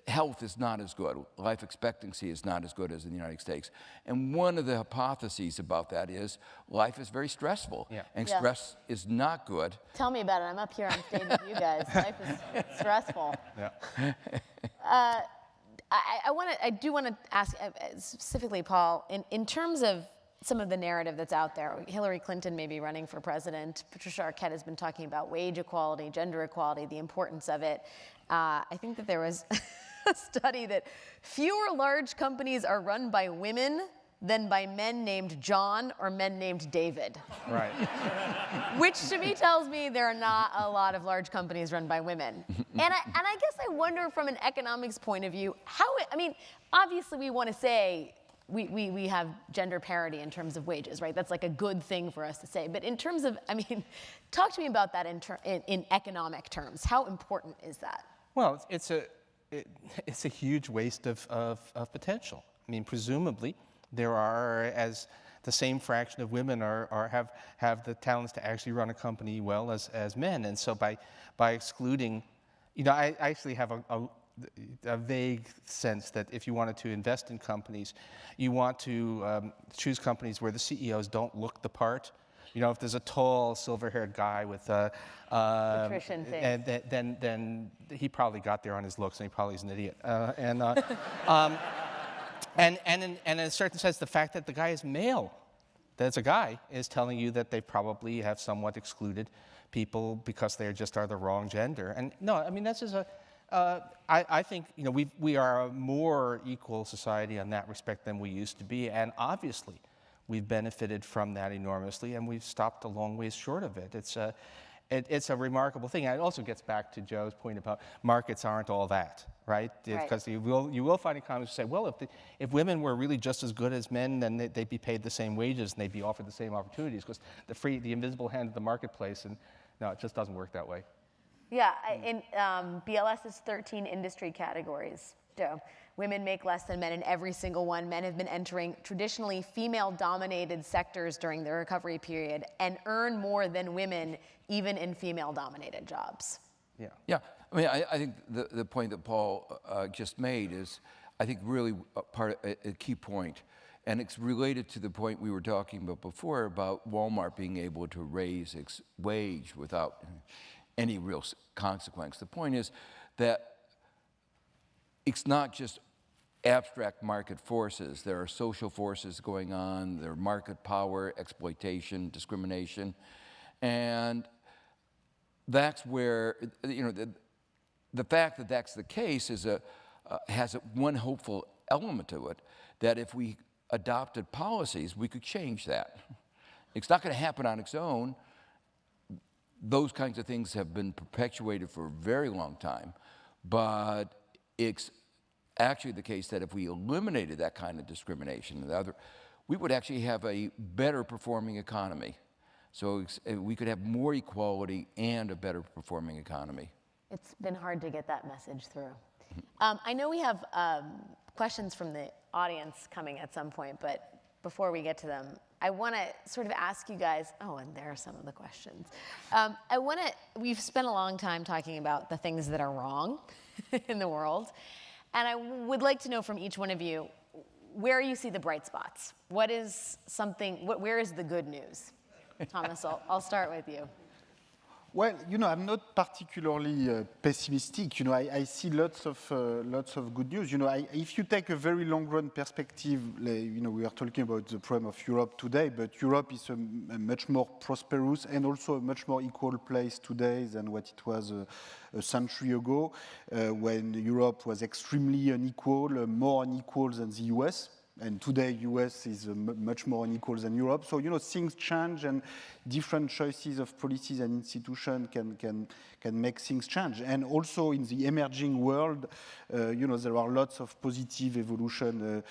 health is not as good. Life expectancy is not as good as in the United States. And one of the hypotheses about that is life is very stressful, and stress is not good. Tell me about it. I'm up here on stage with you guys. Life is stressful. Yeah. I do want to ask specifically, Paul, in terms of some of the narrative that's out there. Hillary Clinton may be running for president. Patricia Arquette has been talking about wage equality, gender equality, the importance of it. I think that there was a study that fewer large companies are run by women than by men named John or men named David. Right. Which to me tells me there are not a lot of large companies run by women. And I guess I wonder from an economics point of view, obviously we want to say we have gender parity in terms of wages, right? That's like a good thing for us to say. But in terms of, talk to me about that in economic terms. How important is that? Well, it's a huge waste of potential. Presumably, there are, as the same fraction of women have the talents to actually run a company well as men. And so by excluding, I actually have a vague sense that if you wanted to invest in companies, you want to choose companies where the CEOs don't look the part. If there's a tall, silver-haired guy with patrician face, then he probably got there on his looks, and he probably is an idiot. And in a certain sense, the fact that the guy is male, that it's a guy, is telling you that they probably have somewhat excluded people because they just are the wrong gender. And no, this is I think we are a more equal society in that respect than we used to be, and obviously we've benefited from that enormously, and we've stopped a long ways short of it. It's a remarkable thing. And it also gets back to Joe's point about markets aren't all that, right? Because you will find economists who say, well, if women were really just as good as men, then they'd be paid the same wages and they'd be offered the same opportunities, because the invisible hand of the marketplace, and no, it just doesn't work that way. Yeah, in BLS is 13 industry categories, Joe. Women make less than men in every single one. Men have been entering traditionally female-dominated sectors during the recovery period and earn more than women even in female-dominated jobs. Yeah. I think the point that Paul just made is, I think, really a key point. And it's related to the point we were talking about before about Walmart being able to raise its wage without any real consequence. The point is that it's not just abstract market forces. There are social forces going on. There are market power, exploitation, discrimination. And that's where, the fact that that's the case has one hopeful element to it, that if we adopted policies, we could change that. It's not going to happen on its own. Those kinds of things have been perpetuated for a very long time, but it's actually the case that if we eliminated that kind of discrimination, we would actually have a better performing economy. So we could have more equality and a better performing economy. It's been hard to get that message through. I know we have questions from the audience coming at some point, but before we get to them, I want to sort of ask you guys, and there are some of the questions. We've spent a long time talking about the things that are wrong in the world, and I would like to know from each one of you where you see the bright spots. Where is the good news? Thomas, I'll start with you. Well, I'm not particularly pessimistic. I see lots of good news. If you take a very long-run perspective, we are talking about the problem of Europe today, but Europe is a much more prosperous and also a much more equal place today than what it was a century ago, when Europe was extremely unequal, more unequal than the US. And today, US is much more unequal than Europe. So, things change, and different choices of policies and institutions can make things change. And also in the emerging world, there are lots of positive evolution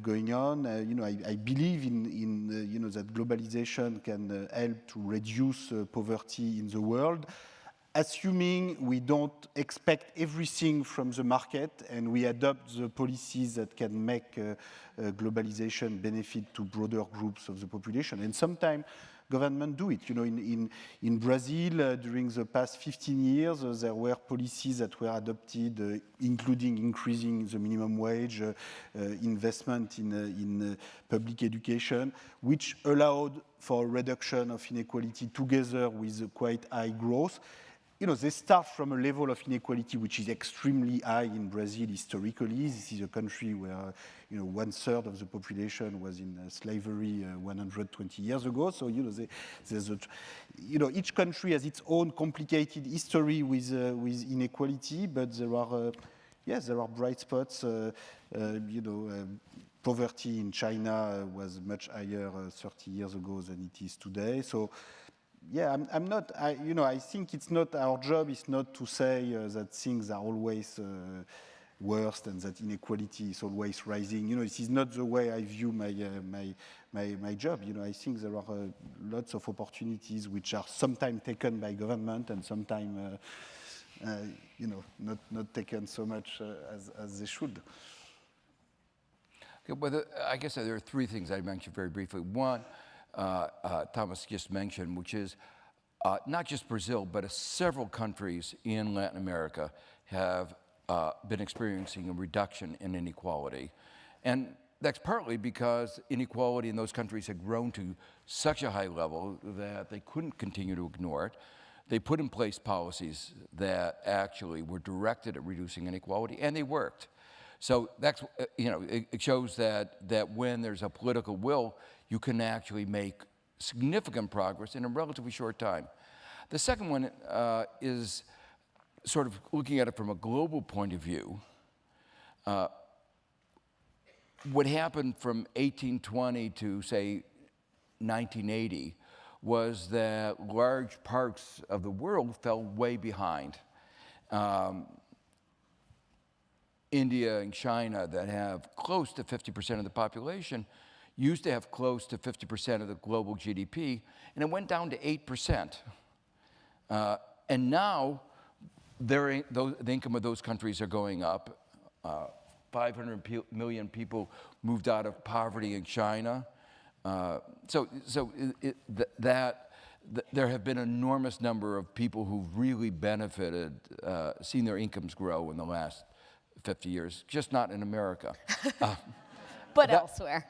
going on. I believe in that globalization can help to reduce poverty in the world, assuming we don't expect everything from the market and we adopt the policies that can make globalization benefit to broader groups of the population. And sometimes governments do it. In Brazil, during the past 15 years, there were policies that were adopted, including increasing the minimum wage, investment in public education, which allowed for a reduction of inequality together with quite high growth. They start from a level of inequality which is extremely high in Brazil historically. This is a country where 1/3 of the population was in slavery 120 years ago. So each country has its own complicated history with inequality, but there are bright spots. Poverty in China was much higher 30 years ago than it is today. So. Yeah, I think it's not our job. Is not to say that things are always worse and that inequality is always rising. This is not the way I view my job. I think there are lots of opportunities which are sometimes taken by government and sometimes, not taken so much as they should. Okay, well, I guess there are three things I mentioned very briefly. One. Thomas just mentioned, which is not just Brazil, but several countries in Latin America have been experiencing a reduction in inequality. And that's partly because inequality in those countries had grown to such a high level that they couldn't continue to ignore it. They put in place policies that actually were directed at reducing inequality, and they worked. So that's, it shows that when there's a political will, you can actually make significant progress in a relatively short time. The second one is sort of looking at it from a global point of view. What happened from 1820 to, say, 1980 was that large parts of the world fell way behind. India and China, that have close to 50% of the population, used to have close to 50% of the global GDP, and it went down to 8%. And now, the income of those countries are going up. 500 million people moved out of poverty in China. There have been an enormous number of people who've really benefited, seen their incomes grow in the last 50 years, just not in America. But elsewhere.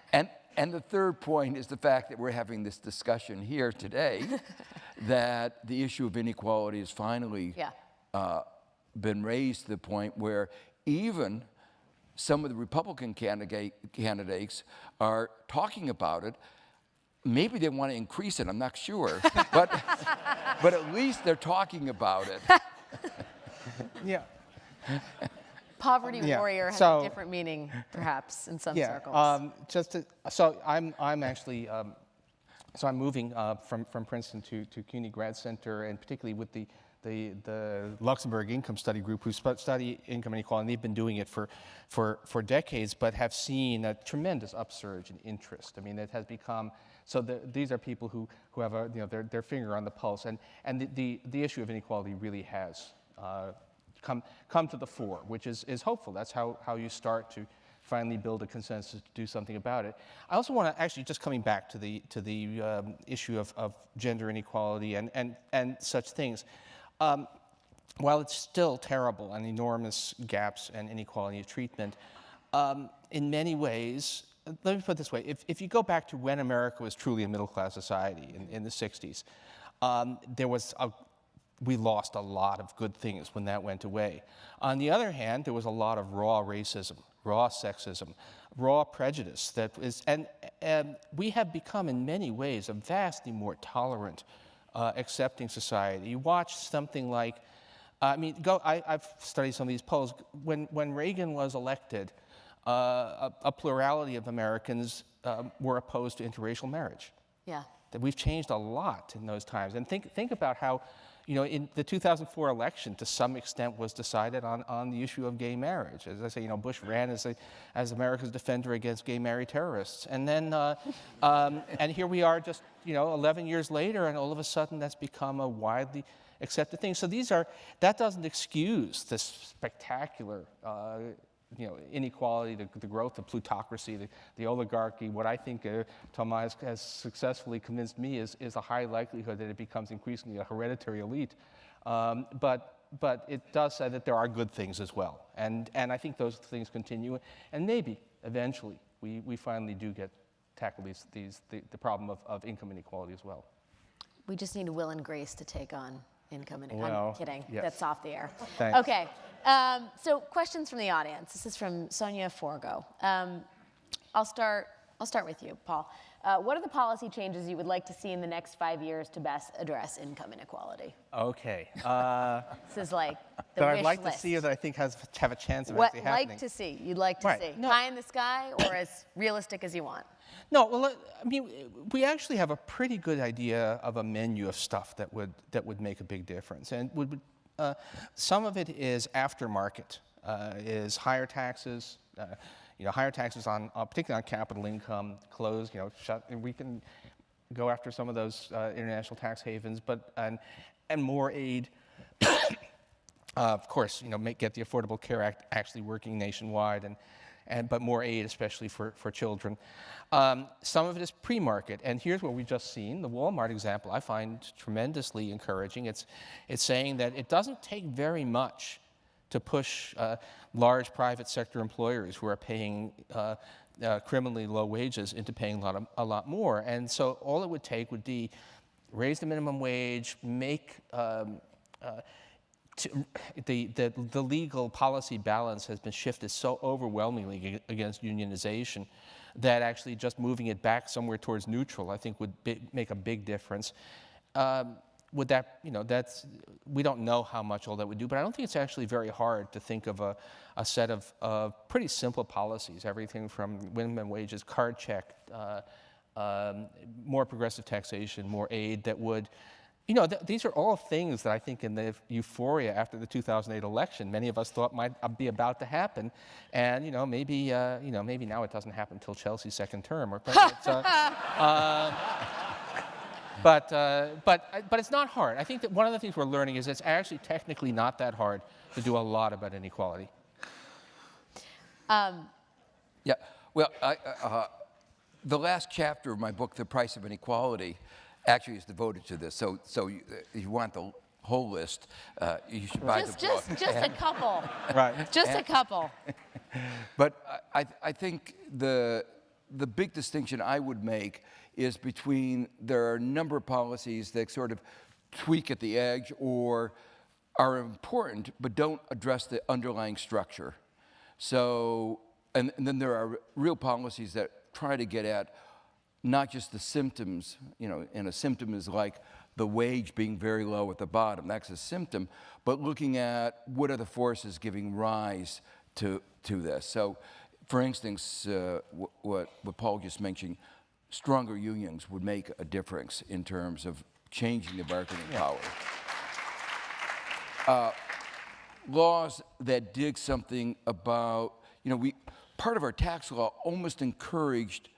And the third point is the fact that we're having this discussion here today, that the issue of inequality has finally been raised to the point where even some of the Republican candidates are talking about it. Maybe they want to increase it, I'm not sure, but at least they're talking about it. Yeah. Poverty warrior has a different meaning, perhaps, in some circles. I'm actually, I'm moving from Princeton to CUNY Grad Center, and particularly with the Luxembourg Income Study Group, who study income inequality, and they've been doing it for decades, but have seen a tremendous upsurge in interest. I mean, it has become, these are people who have their finger on the pulse, and the issue of inequality really has come to the fore, which is hopeful. That's how you start to finally build a consensus to do something about it. I also want to actually, just coming back to the issue of gender inequality and such things. While it's still terrible and enormous gaps and inequality of treatment, in many ways, let me put it this way, if you go back to when America was truly a middle-class society in the 60s, we lost a lot of good things when that went away. On the other hand, there was a lot of raw racism, raw sexism, raw prejudice and we have become in many ways a vastly more tolerant, accepting society. You watch something like, I've studied some of these polls. When Reagan was elected, a plurality of Americans were opposed to interracial marriage. Yeah. That we've changed a lot in those times. And think about how, in the 2004 election, to some extent, was decided on the issue of gay marriage. As I say, Bush ran as America's defender against gay married terrorists. And then, and here we are just, 11 years later, and all of a sudden that's become a widely accepted thing. So that doesn't excuse this spectacular inequality, the growth of plutocracy, the oligarchy. What I think Thomas has successfully convinced me is a high likelihood that it becomes increasingly a hereditary elite. But it does say that there are good things as well. And I think those things continue. And maybe, eventually, we finally do tackle the problem of income inequality as well. We just need Will and Grace to take on income inequality. Well, I'm kidding. yes. That's off the air. Thanks. Okay. So questions from the audience. This is from Sonia Forgo. I'll start with you, Paul. What are the policy changes you would like to see in the next 5 years to best address income inequality? Okay. This is like the That wish I'd like list. to see or that I think have a chance of What actually happening. like to see? You'd like to Right. see No. pie in the sky or as realistic as you want? No, well, we actually have a pretty good idea of a menu of stuff that would make a big difference, and some of it is aftermarket, is higher taxes, higher taxes on particularly on capital income, shut. And we can go after some of those international tax havens, and more aid. Of course, get the Affordable Care Act actually working nationwide, but more aid, especially for children. Some of it is pre-market, and here's what we've just seen. The Walmart example I find tremendously encouraging. It's saying that it doesn't take very much to push large private sector employers who are paying criminally low wages into paying a lot more. And so all it would take would be raise the minimum wage, make the legal policy balance has been shifted so overwhelmingly against unionization that actually just moving it back somewhere towards neutral, I think, would make a big difference. Would that, we don't know how much all that would do, but I don't think it's actually very hard to think of a set of pretty simple policies, everything from minimum wages, card check, more progressive taxation, more aid that would, these are all things that I think in the euphoria after the 2008 election, many of us thought might be about to happen, and maybe now it doesn't happen until Chelsea's second term, but it's not hard. I think that one of the things we're learning is it's actually technically not that hard to do a lot about inequality. Yeah, well, the last chapter of my book, The Price of Inequality, actually is devoted to this. So if you want the whole list, you should buy the book. Just a couple. Right. Just a couple. But I think the big distinction I would make is between there are a number of policies that sort of tweak at the edge or are important but don't address the underlying structure. So, and then there are real policies that try to get at not just the symptoms, and a symptom is like the wage being very low at the bottom, that's a symptom, but looking at what are the forces giving rise to this. So, for instance, what Paul just mentioned, stronger unions would make a difference in terms of changing the bargaining power. Laws that did something about, part of our tax law almost encouraged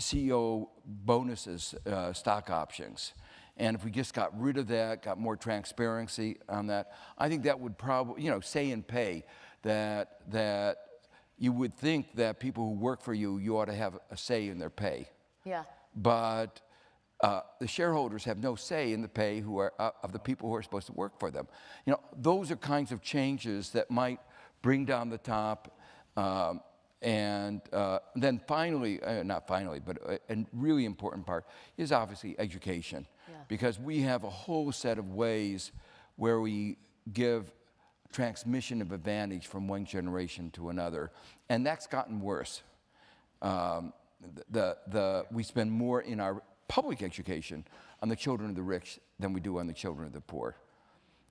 CEO bonuses, stock options. And if we just got rid of that, got more transparency on that, I think that would probably, say in pay, that you would think that people who work for you, you ought to have a say in their pay. Yeah. But the shareholders have no say in the pay of the people who are supposed to work for them. Those are kinds of changes that might bring down the top. And then finally, not finally, but a really important part is obviously education. Yeah. Because we have a whole set of ways where we give transmission of advantage from one generation to another, and that's gotten worse. We spend more in our public education on the children of the rich than we do on the children of the poor.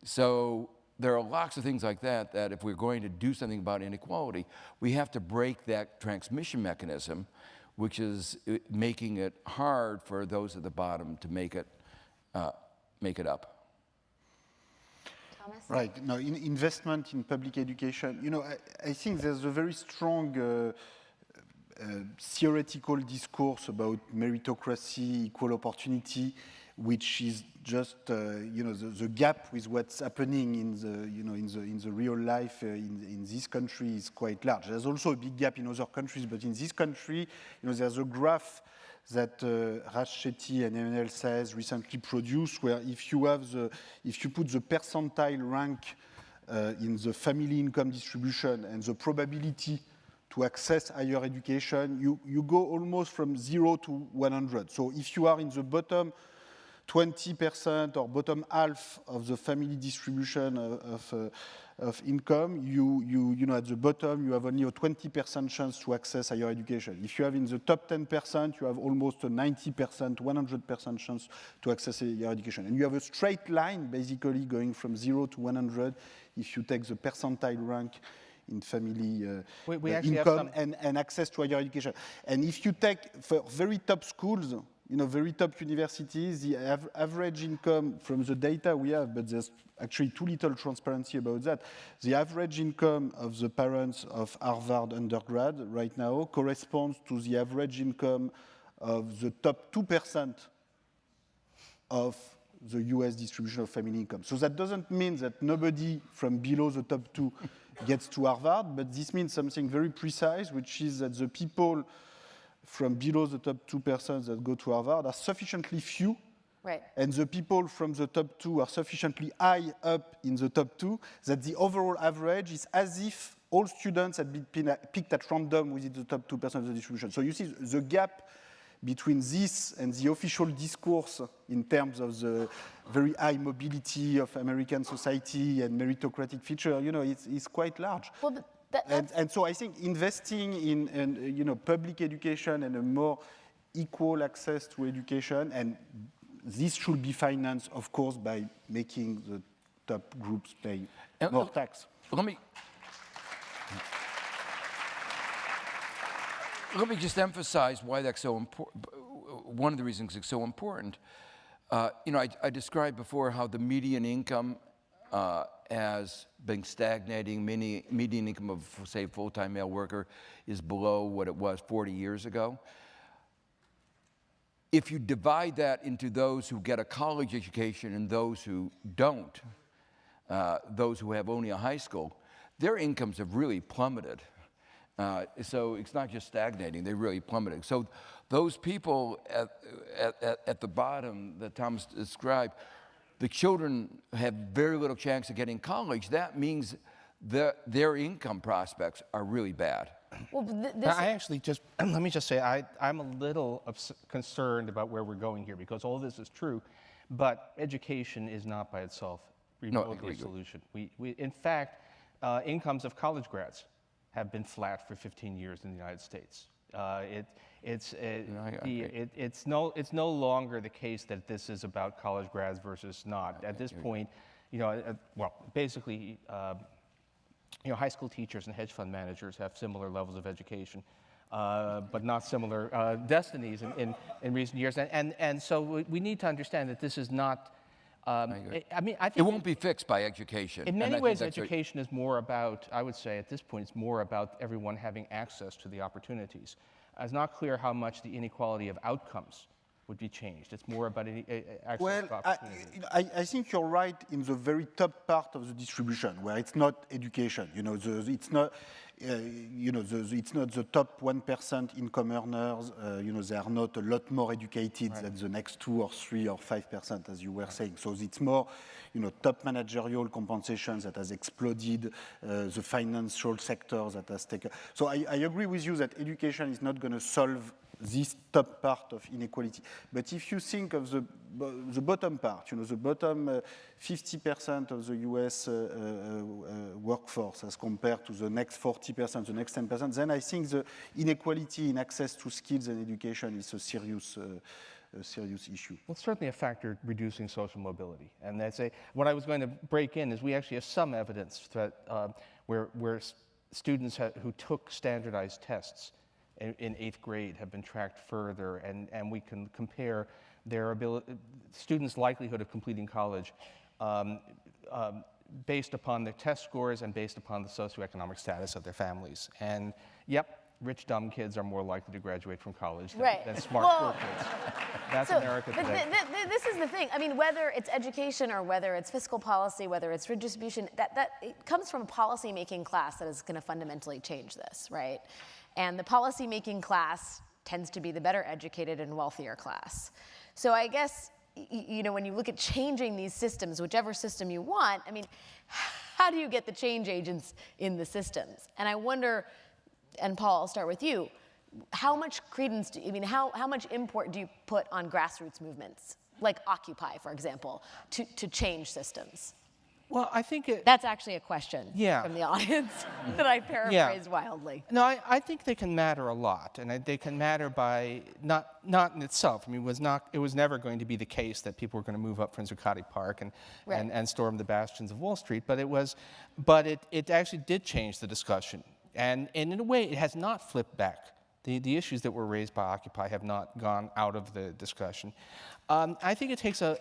So there are lots of things like that that if we're going to do something about inequality, we have to break that transmission mechanism, which is making it hard for those at the bottom to make it up. Thomas? Right. Now, investment in public education, I think there's a very strong theoretical discourse about meritocracy, equal opportunity, which is just the gap with what's happening in the real life in this country is quite large. There's also a big gap in other countries, but in this country, there's a graph that Raj Shetty and Emmanuel Saez recently produced, where if you put the percentile rank in the family income distribution and the probability to access higher education, you go almost from 0 to 100. So if you are in the bottom 20% or bottom half of the family distribution of income, you at the bottom, you have only a 20% chance to access higher education. If you have in the top 10%, you have almost a 90%, 100% chance to access higher education. And you have a straight line, basically, going from 0 to 100 if you take the percentile rank in family income and access to higher education. And if you take for very top schools, very top universities, the average income from the data we have, but there's actually too little transparency about that. The average income of the parents of Harvard undergrad right now corresponds to the average income of the top 2% of the US distribution of family income. So that doesn't mean that nobody from below the top 2 gets to Harvard, but this means something very precise, which is that the people from below the top 2% that go to Harvard are sufficiently few, right, and the people from the top 2 are sufficiently high up in the top 2 that the overall average is as if all students had been picked at random within the top 2% of the distribution. So you see the gap between this and the official discourse in terms of the very high mobility of American society and meritocratic feature, it's quite large. Well, but and so I think investing in public education and a more equal access to education, and this should be financed, of course, by making the top groups pay more tax. Let me just emphasize why that's so important. One of the reasons it's so important. I described before how the median income has been stagnating. Median income of, say, full-time male worker is below what it was 40 years ago. If you divide that into those who get a college education and those who don't, those who have only a high school, their incomes have really plummeted. So it's not just stagnating, they really plummeted. So those people at the bottom that Thomas described, the children have very little chance of getting college. That means their income prospects are really bad. well, I actually let me just say, I'm a little concerned about where we're going here, because all this is true, but education is not by itself remotely a solution. In fact, incomes of college grads have been flat for 15 years in the United States. It's no longer the case that this is about college grads versus not. At this point, basically, high school teachers and hedge fund managers have similar levels of education, but not similar destinies in recent years. And so we need to understand that this is not. I think it won't be fixed by education. In many ways, education is more about, I would say at this point, it's more about everyone having access to the opportunities. It's not clear how much the inequality of outcomes would be changed. It's more about access to opportunities. I think you're right in the very top part of the distribution, where it's not education. It's not. It's not the top 1% income earners. They are not a lot more educated than the next 2 or 3 or 5%, as you were saying. So it's more, top managerial compensation that has exploded, the financial sector that has taken. So I agree with you that education is not going to solve this top part of inequality. But if you think of the bottom part, the bottom 50% of the US workforce as compared to the next 40%, the next 10%, then I think the inequality in access to skills and education is a serious a serious issue. Well, it's certainly a factor reducing social mobility. And what I was going to break in is we actually have some evidence that where students who took standardized tests in 8th grade have been tracked further, and we can compare their students' likelihood of completing college based upon their test scores and based upon the socioeconomic status of their families. And yep, rich, dumb kids are more likely to graduate from college than smart, poor kids. That's America today. This is the thing. I mean, whether it's education or whether it's fiscal policy, whether it's redistribution, it comes from a policy-making class that is going to fundamentally change this, right? And the policy-making class tends to be the better educated and wealthier class. So I guess, you know, when you look at changing these systems, whichever system you want, I mean, how do you get the change agents in the systems? And I wonder, and Paul, I'll start with you. How much credence how much import do you put on grassroots movements, like Occupy, for example, to change systems? Well, I think that's actually a question from the audience that I paraphrased wildly. No, I think they can matter a lot, and they can matter by not in itself. I mean, it was never going to be the case that people were going to move up from Zuccotti Park and storm the bastions of Wall Street, but it actually did change the discussion, and in a way, it has not flipped back. The issues that were raised by Occupy have not gone out of the discussion. I think it takes a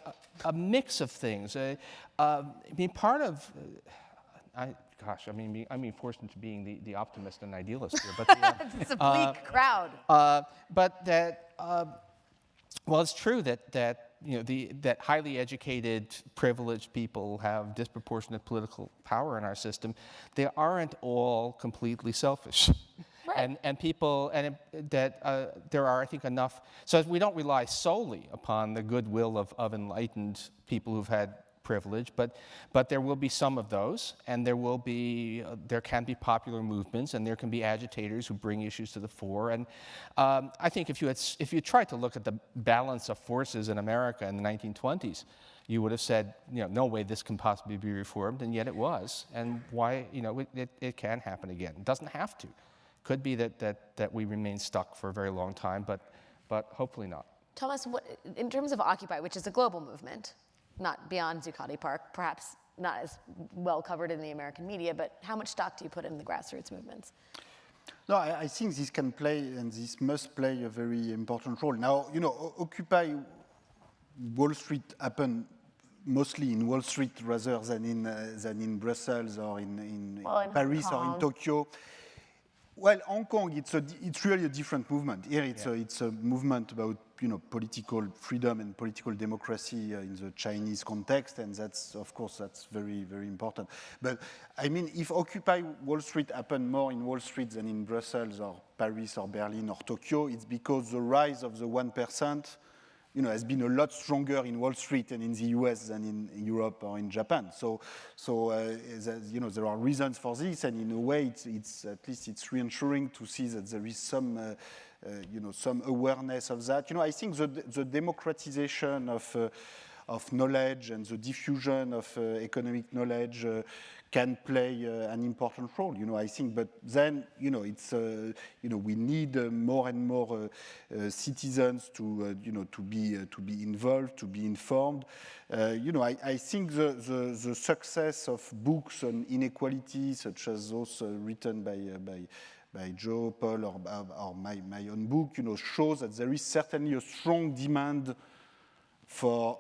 mix of things. I mean, part of, I'm forced into being the optimist and idealist here. But it's a bleak crowd. But that, well, it's true that that highly educated, privileged people have disproportionate political power in our system. They aren't all completely selfish. Right. And people, there are, I think, enough, so we don't rely solely upon the goodwill of enlightened people who've had privilege, but there will be some of those, and there can be popular movements, and there can be agitators who bring issues to the fore. And I think if you tried to look at the balance of forces in America in the 1920s, you would have said, no way this can possibly be reformed, and yet it was. And why, it can happen again. It doesn't have to. Could be that we remain stuck for a very long time, but hopefully not. Thomas, in terms of Occupy, which is a global movement, not beyond Zuccotti Park, perhaps not as well covered in the American media, but how much stock do you put in the grassroots movements? No, I think this can play, and this must play a very important role. Now, Occupy Wall Street happened mostly in Wall Street rather than in Brussels or in Paris or in Tokyo. Well, Hong Kong, it's really a different movement. Here, it's a movement about political freedom and political democracy in the Chinese context, and that's very, very important. But I mean, if Occupy Wall Street happened more in Wall Street than in Brussels or Paris or Berlin or Tokyo, it's because the rise of the 1%, has been a lot stronger in Wall Street and in the US than in Europe or in Japan. So there are reasons for this, and in a way, it's at least it's reassuring to see that there is some awareness of that. I think the democratization of knowledge and the diffusion of economic knowledge can play an important role, I think. But then, it's we need more and more citizens to be involved, to be informed. I think the success of books on inequality, such as those written by Joe, Paul, or my own book, shows that there is certainly a strong demand for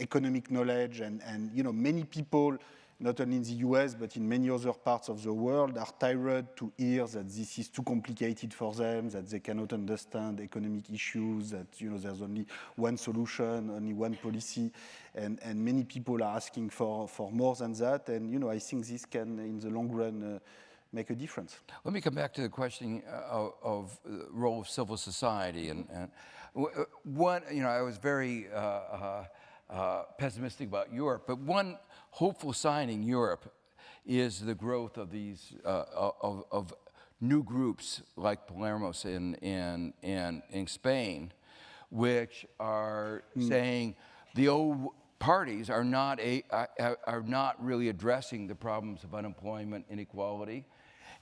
economic knowledge, and many people, not only in the US, but in many other parts of the world, are tired to hear that this is too complicated for them, that they cannot understand economic issues, that there's only one solution, only one policy, and many people are asking for more than that, and I think this can, in the long run, make a difference. Let me come back to the question of the role of civil society, and one, I was very pessimistic about Europe, but one hopeful sign in Europe is the growth of these of new groups like Palermo's in Spain, which are saying the old parties are not really addressing the problems of unemployment, inequality,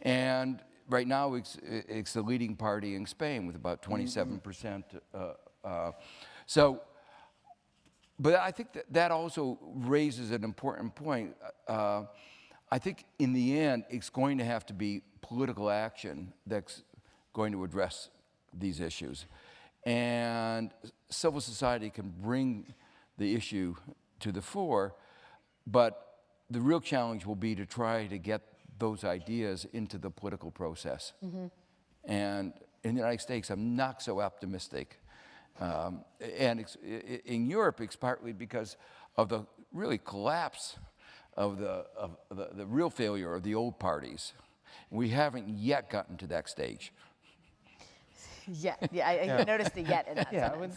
and right now it's the leading party in Spain with about 27% But I think that also raises an important point. I think in the end, it's going to have to be political action that's going to address these issues. And civil society can bring the issue to the fore, but the real challenge will be to try to get those ideas into the political process. Mm-hmm. And in the United States, I'm not so optimistic. And in Europe, it's partly because of the really collapse of the real failure of the old parties. We haven't yet gotten to that stage. I noticed the yet in that sentence.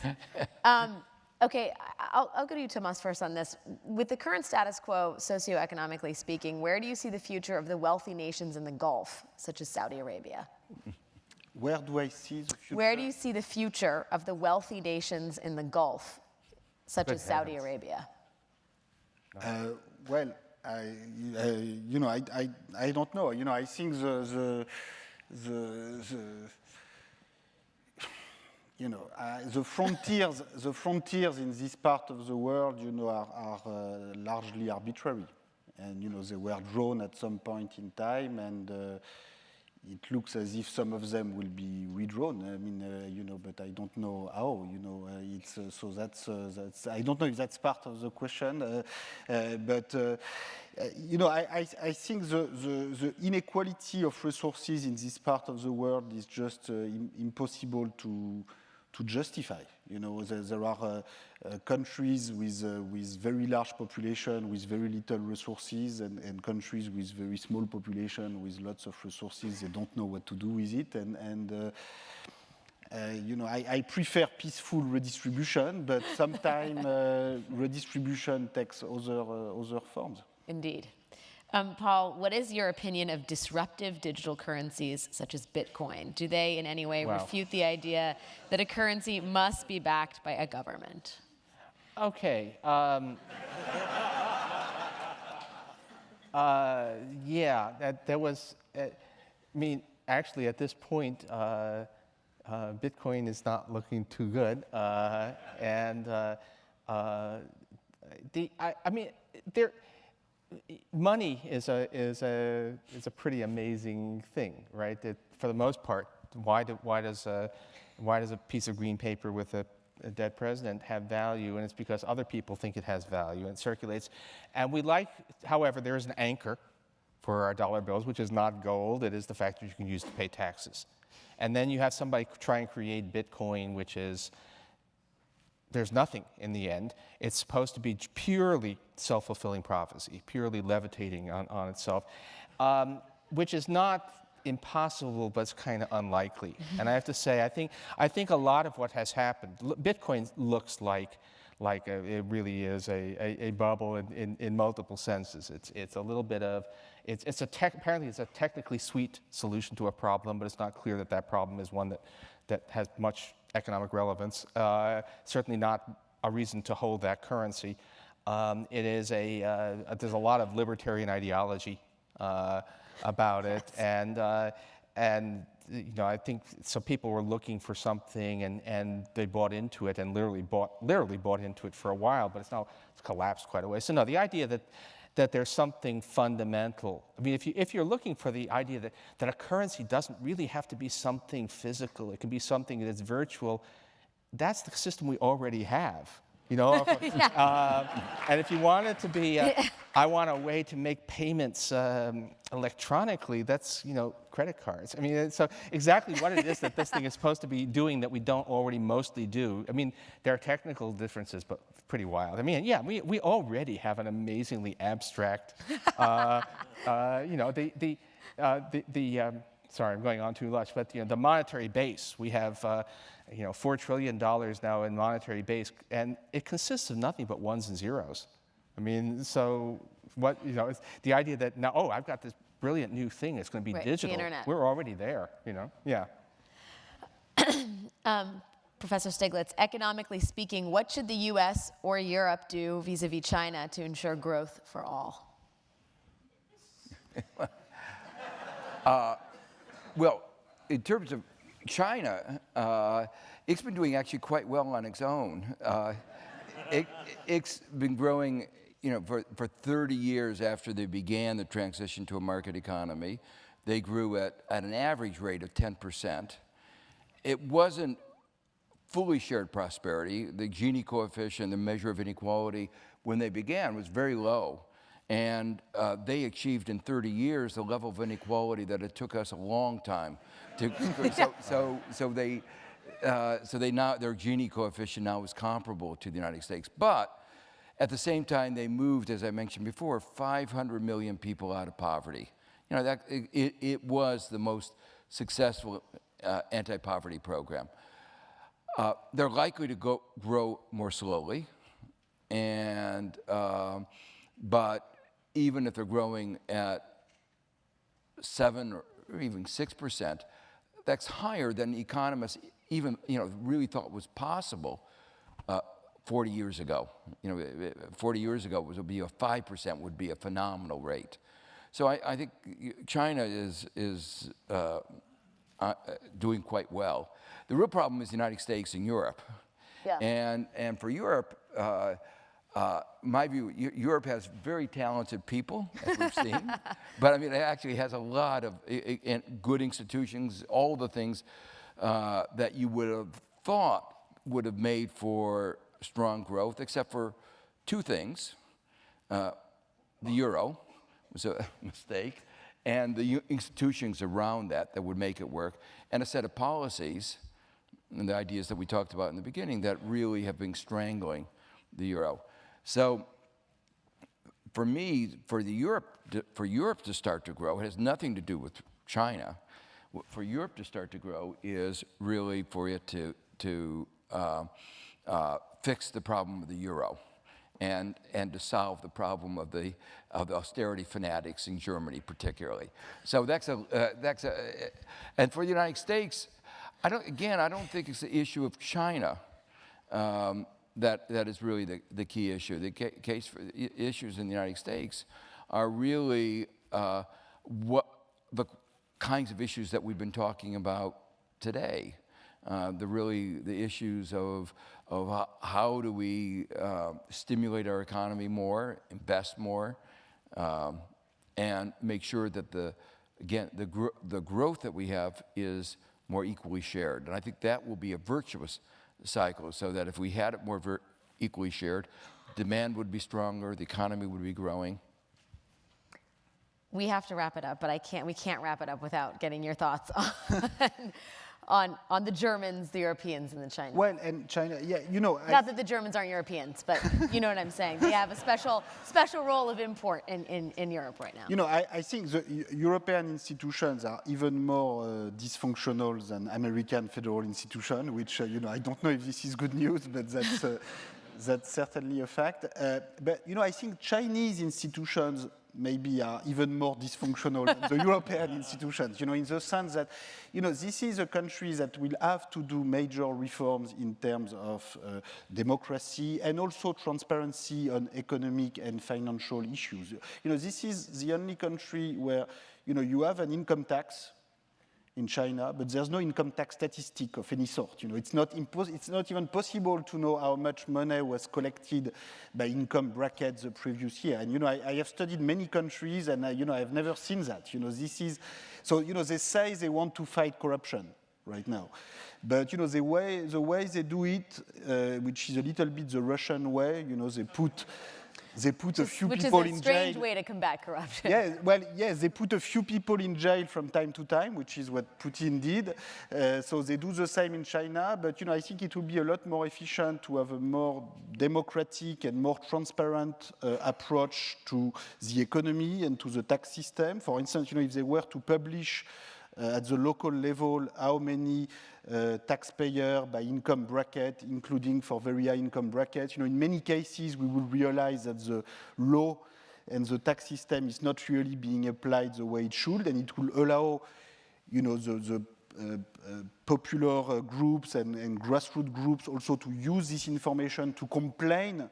Okay, I'll go to you, Tomas, first on this. With the current status quo, socioeconomically speaking, where do you see the future of the wealthy nations in the Gulf, such as Saudi Arabia? Where do I see the future? Where do you see the future of the wealthy nations in the Gulf, such as Saudi Arabia? Well, I don't know. I think the frontiers in this part of the world, are largely arbitrary, and they were drawn at some point in time, and it looks as if some of them will be redrawn. I mean, but I don't know how. So that's I don't know if that's part of the question, but. I think the inequality of resources in this part of the world is just impossible to justify. There are countries with very large population, with very little resources, and countries with very small population, with lots of resources. They don't know what to do with it, I prefer peaceful redistribution, but sometimes redistribution takes other forms. Indeed. Paul, what is your opinion of disruptive digital currencies such as Bitcoin? Do they in any way refute the idea that a currency must be backed by a government? Okay. There was, actually at this point, Bitcoin is not looking too good. Money is a pretty amazing thing, right? For the most part, why does a piece of green paper with a dead president have value? And it's because other people think it has value and it circulates. And however, there is an anchor for our dollar bills, which is not gold. It is the fact that you can use to pay taxes. And then you have somebody try and create Bitcoin, which is there's nothing in the end. It's supposed to be purely self-fulfilling prophecy, purely levitating on itself, which is not impossible, but it's kind of unlikely. Mm-hmm. And I have to say, I think a lot of what has happened, Bitcoin looks like it really is a bubble in multiple senses. It's a little bit of, apparently it's a technically sweet solution to a problem, but it's not clear that problem is one that has much economic relevance. Certainly not a reason to hold that currency. There's a lot of libertarian ideology about it, and I think some people were looking for something, and they bought into it, and literally bought into it for a while, but it's collapsed quite a way. So no, the idea that there's something fundamental. I mean, if you're looking for the idea that a currency doesn't really have to be something physical, it can be something that's virtual, that's the system we already have. And if you want it to be, I want a way to make payments electronically, that's, credit cards. I mean, so exactly what it is that this thing is supposed to be doing that we don't already mostly do. I mean, there are technical differences, but pretty wild. I mean, yeah, we already have an amazingly abstract, sorry, I'm going on too much, but the monetary base. We have $4 trillion now in monetary base, and it consists of nothing but ones and zeros. I mean, so what it's the idea that now, I've got this brilliant new thing. It's going to be digital. The internet. We're already there. Yeah. Professor Stiglitz, economically speaking, what should the U.S. or Europe do vis-a-vis China to ensure growth for all? Well, in terms of China, it's been doing actually quite well on its own. It's been growing, for 30 years after they began the transition to a market economy. They grew at an average rate of 10%. It wasn't fully shared prosperity. The Gini coefficient, the measure of inequality, when they began was very low. And they achieved in 30 years the level of inequality that it took us a long time to. So they now, their Gini coefficient now is comparable to the United States. But at the same time, they moved, as I mentioned before, 500 million people out of poverty. It was the most successful anti-poverty program. They're likely to grow more slowly, but even if they're growing at 7 or even 6%, that's higher than economists even really thought was possible 40 years ago. 40 years ago would be a 5% would be a phenomenal rate. So I think China is doing quite well. The real problem is the United States and Europe. Yeah. And for Europe, my view, Europe has very talented people, as we've seen. But I mean, it actually has a lot of good institutions, all the things that you would have thought would have made for strong growth, except for two things. The euro was a mistake, and the institutions around that would make it work, and a set of policies and the ideas that we talked about in the beginning that really have been strangling the euro. So for me, for Europe to start to grow, it has nothing to do with China. For Europe to start to grow is really for it to fix the problem of the euro and to solve the problem of the austerity fanatics in Germany particularly. So and for the United States, I don't think it's the issue of China that is really the key issue. The case for issues in the United States are really what the kinds of issues that we've been talking about today. The issues of how do we stimulate our economy more, invest more, and make sure that the growth that we have is more equally shared. And I think that will be a virtuous cycle, so that if we had it more equally shared, demand would be stronger, the economy would be growing. We have to wrap it up, but we can't wrap it up without getting your thoughts on the Germans, the Europeans, and the Chinese. Well, and China, yeah, Not that the Germans aren't Europeans, but you know what I'm saying. They have a special role of import in Europe right now. I think the European institutions are even more dysfunctional than American federal institutions, which, I don't know if this is good news, but that's certainly a fact. But, I think Chinese institutions maybe are even more dysfunctional than the European institutions, in the sense that, this is a country that will have to do major reforms in terms of democracy and also transparency on economic and financial issues. This is the only country where, you have an income tax in China, but there's no income tax statistic of any sort. It's not even possible to know how much money was collected by income brackets the previous year. And I have studied many countries, and I've never seen that. They say they want to fight corruption right now, but the way they do it, which is a little bit the Russian way, they put a few people in jail. Which is a strange way to combat corruption. They put a few people in jail from time to time, which is what Putin did. So they do the same in China. But, I think it will be a lot more efficient to have a more democratic and more transparent approach to the economy and to the tax system. For instance, if they were to publish at the local level how many taxpayers by income bracket, including for very high income brackets. In many cases, we will realize that the law and the tax system is not really being applied the way it should, and it will allow, the popular groups and grassroots groups also to use this information to complain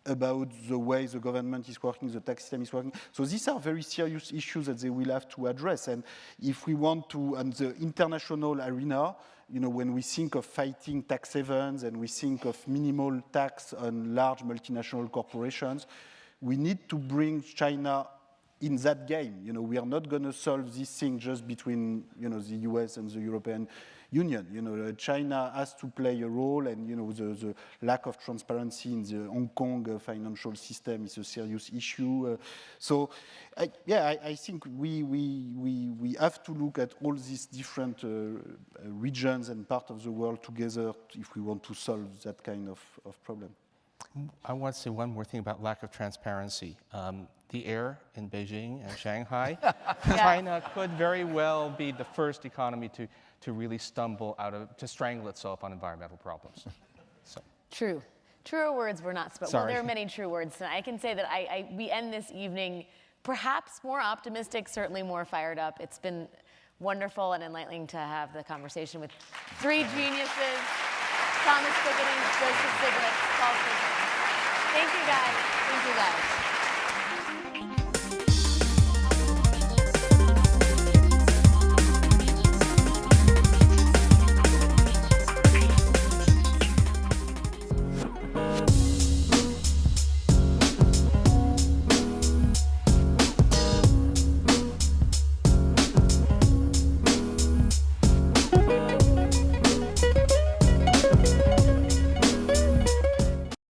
about the way the government is working, the tax system is working. So these are very serious issues that they will have to address. And if we want to, on the international arena, when we think of fighting tax havens and we think of minimal tax on large multinational corporations, we need to bring China in that game. We are not going to solve this thing just between, the US and the European Union. China has to play a role, and the lack of transparency in the Hong Kong financial system is a serious issue. I think we have to look at all these different regions and parts of the world together if we want to solve that kind of problem. I want to say one more thing about lack of transparency. The air in Beijing and Shanghai, China could very well be the first economy to really to strangle itself on environmental problems. So. True. Truer words were not spoken. Sorry. Well, there are many true words tonight. I can say that we end this evening perhaps more optimistic, certainly more fired up. It's been wonderful and enlightening to have the conversation with three geniuses, Thomas Piketty, Joseph Stiglitz, Paul Fisher. Thank you guys. Thank you guys.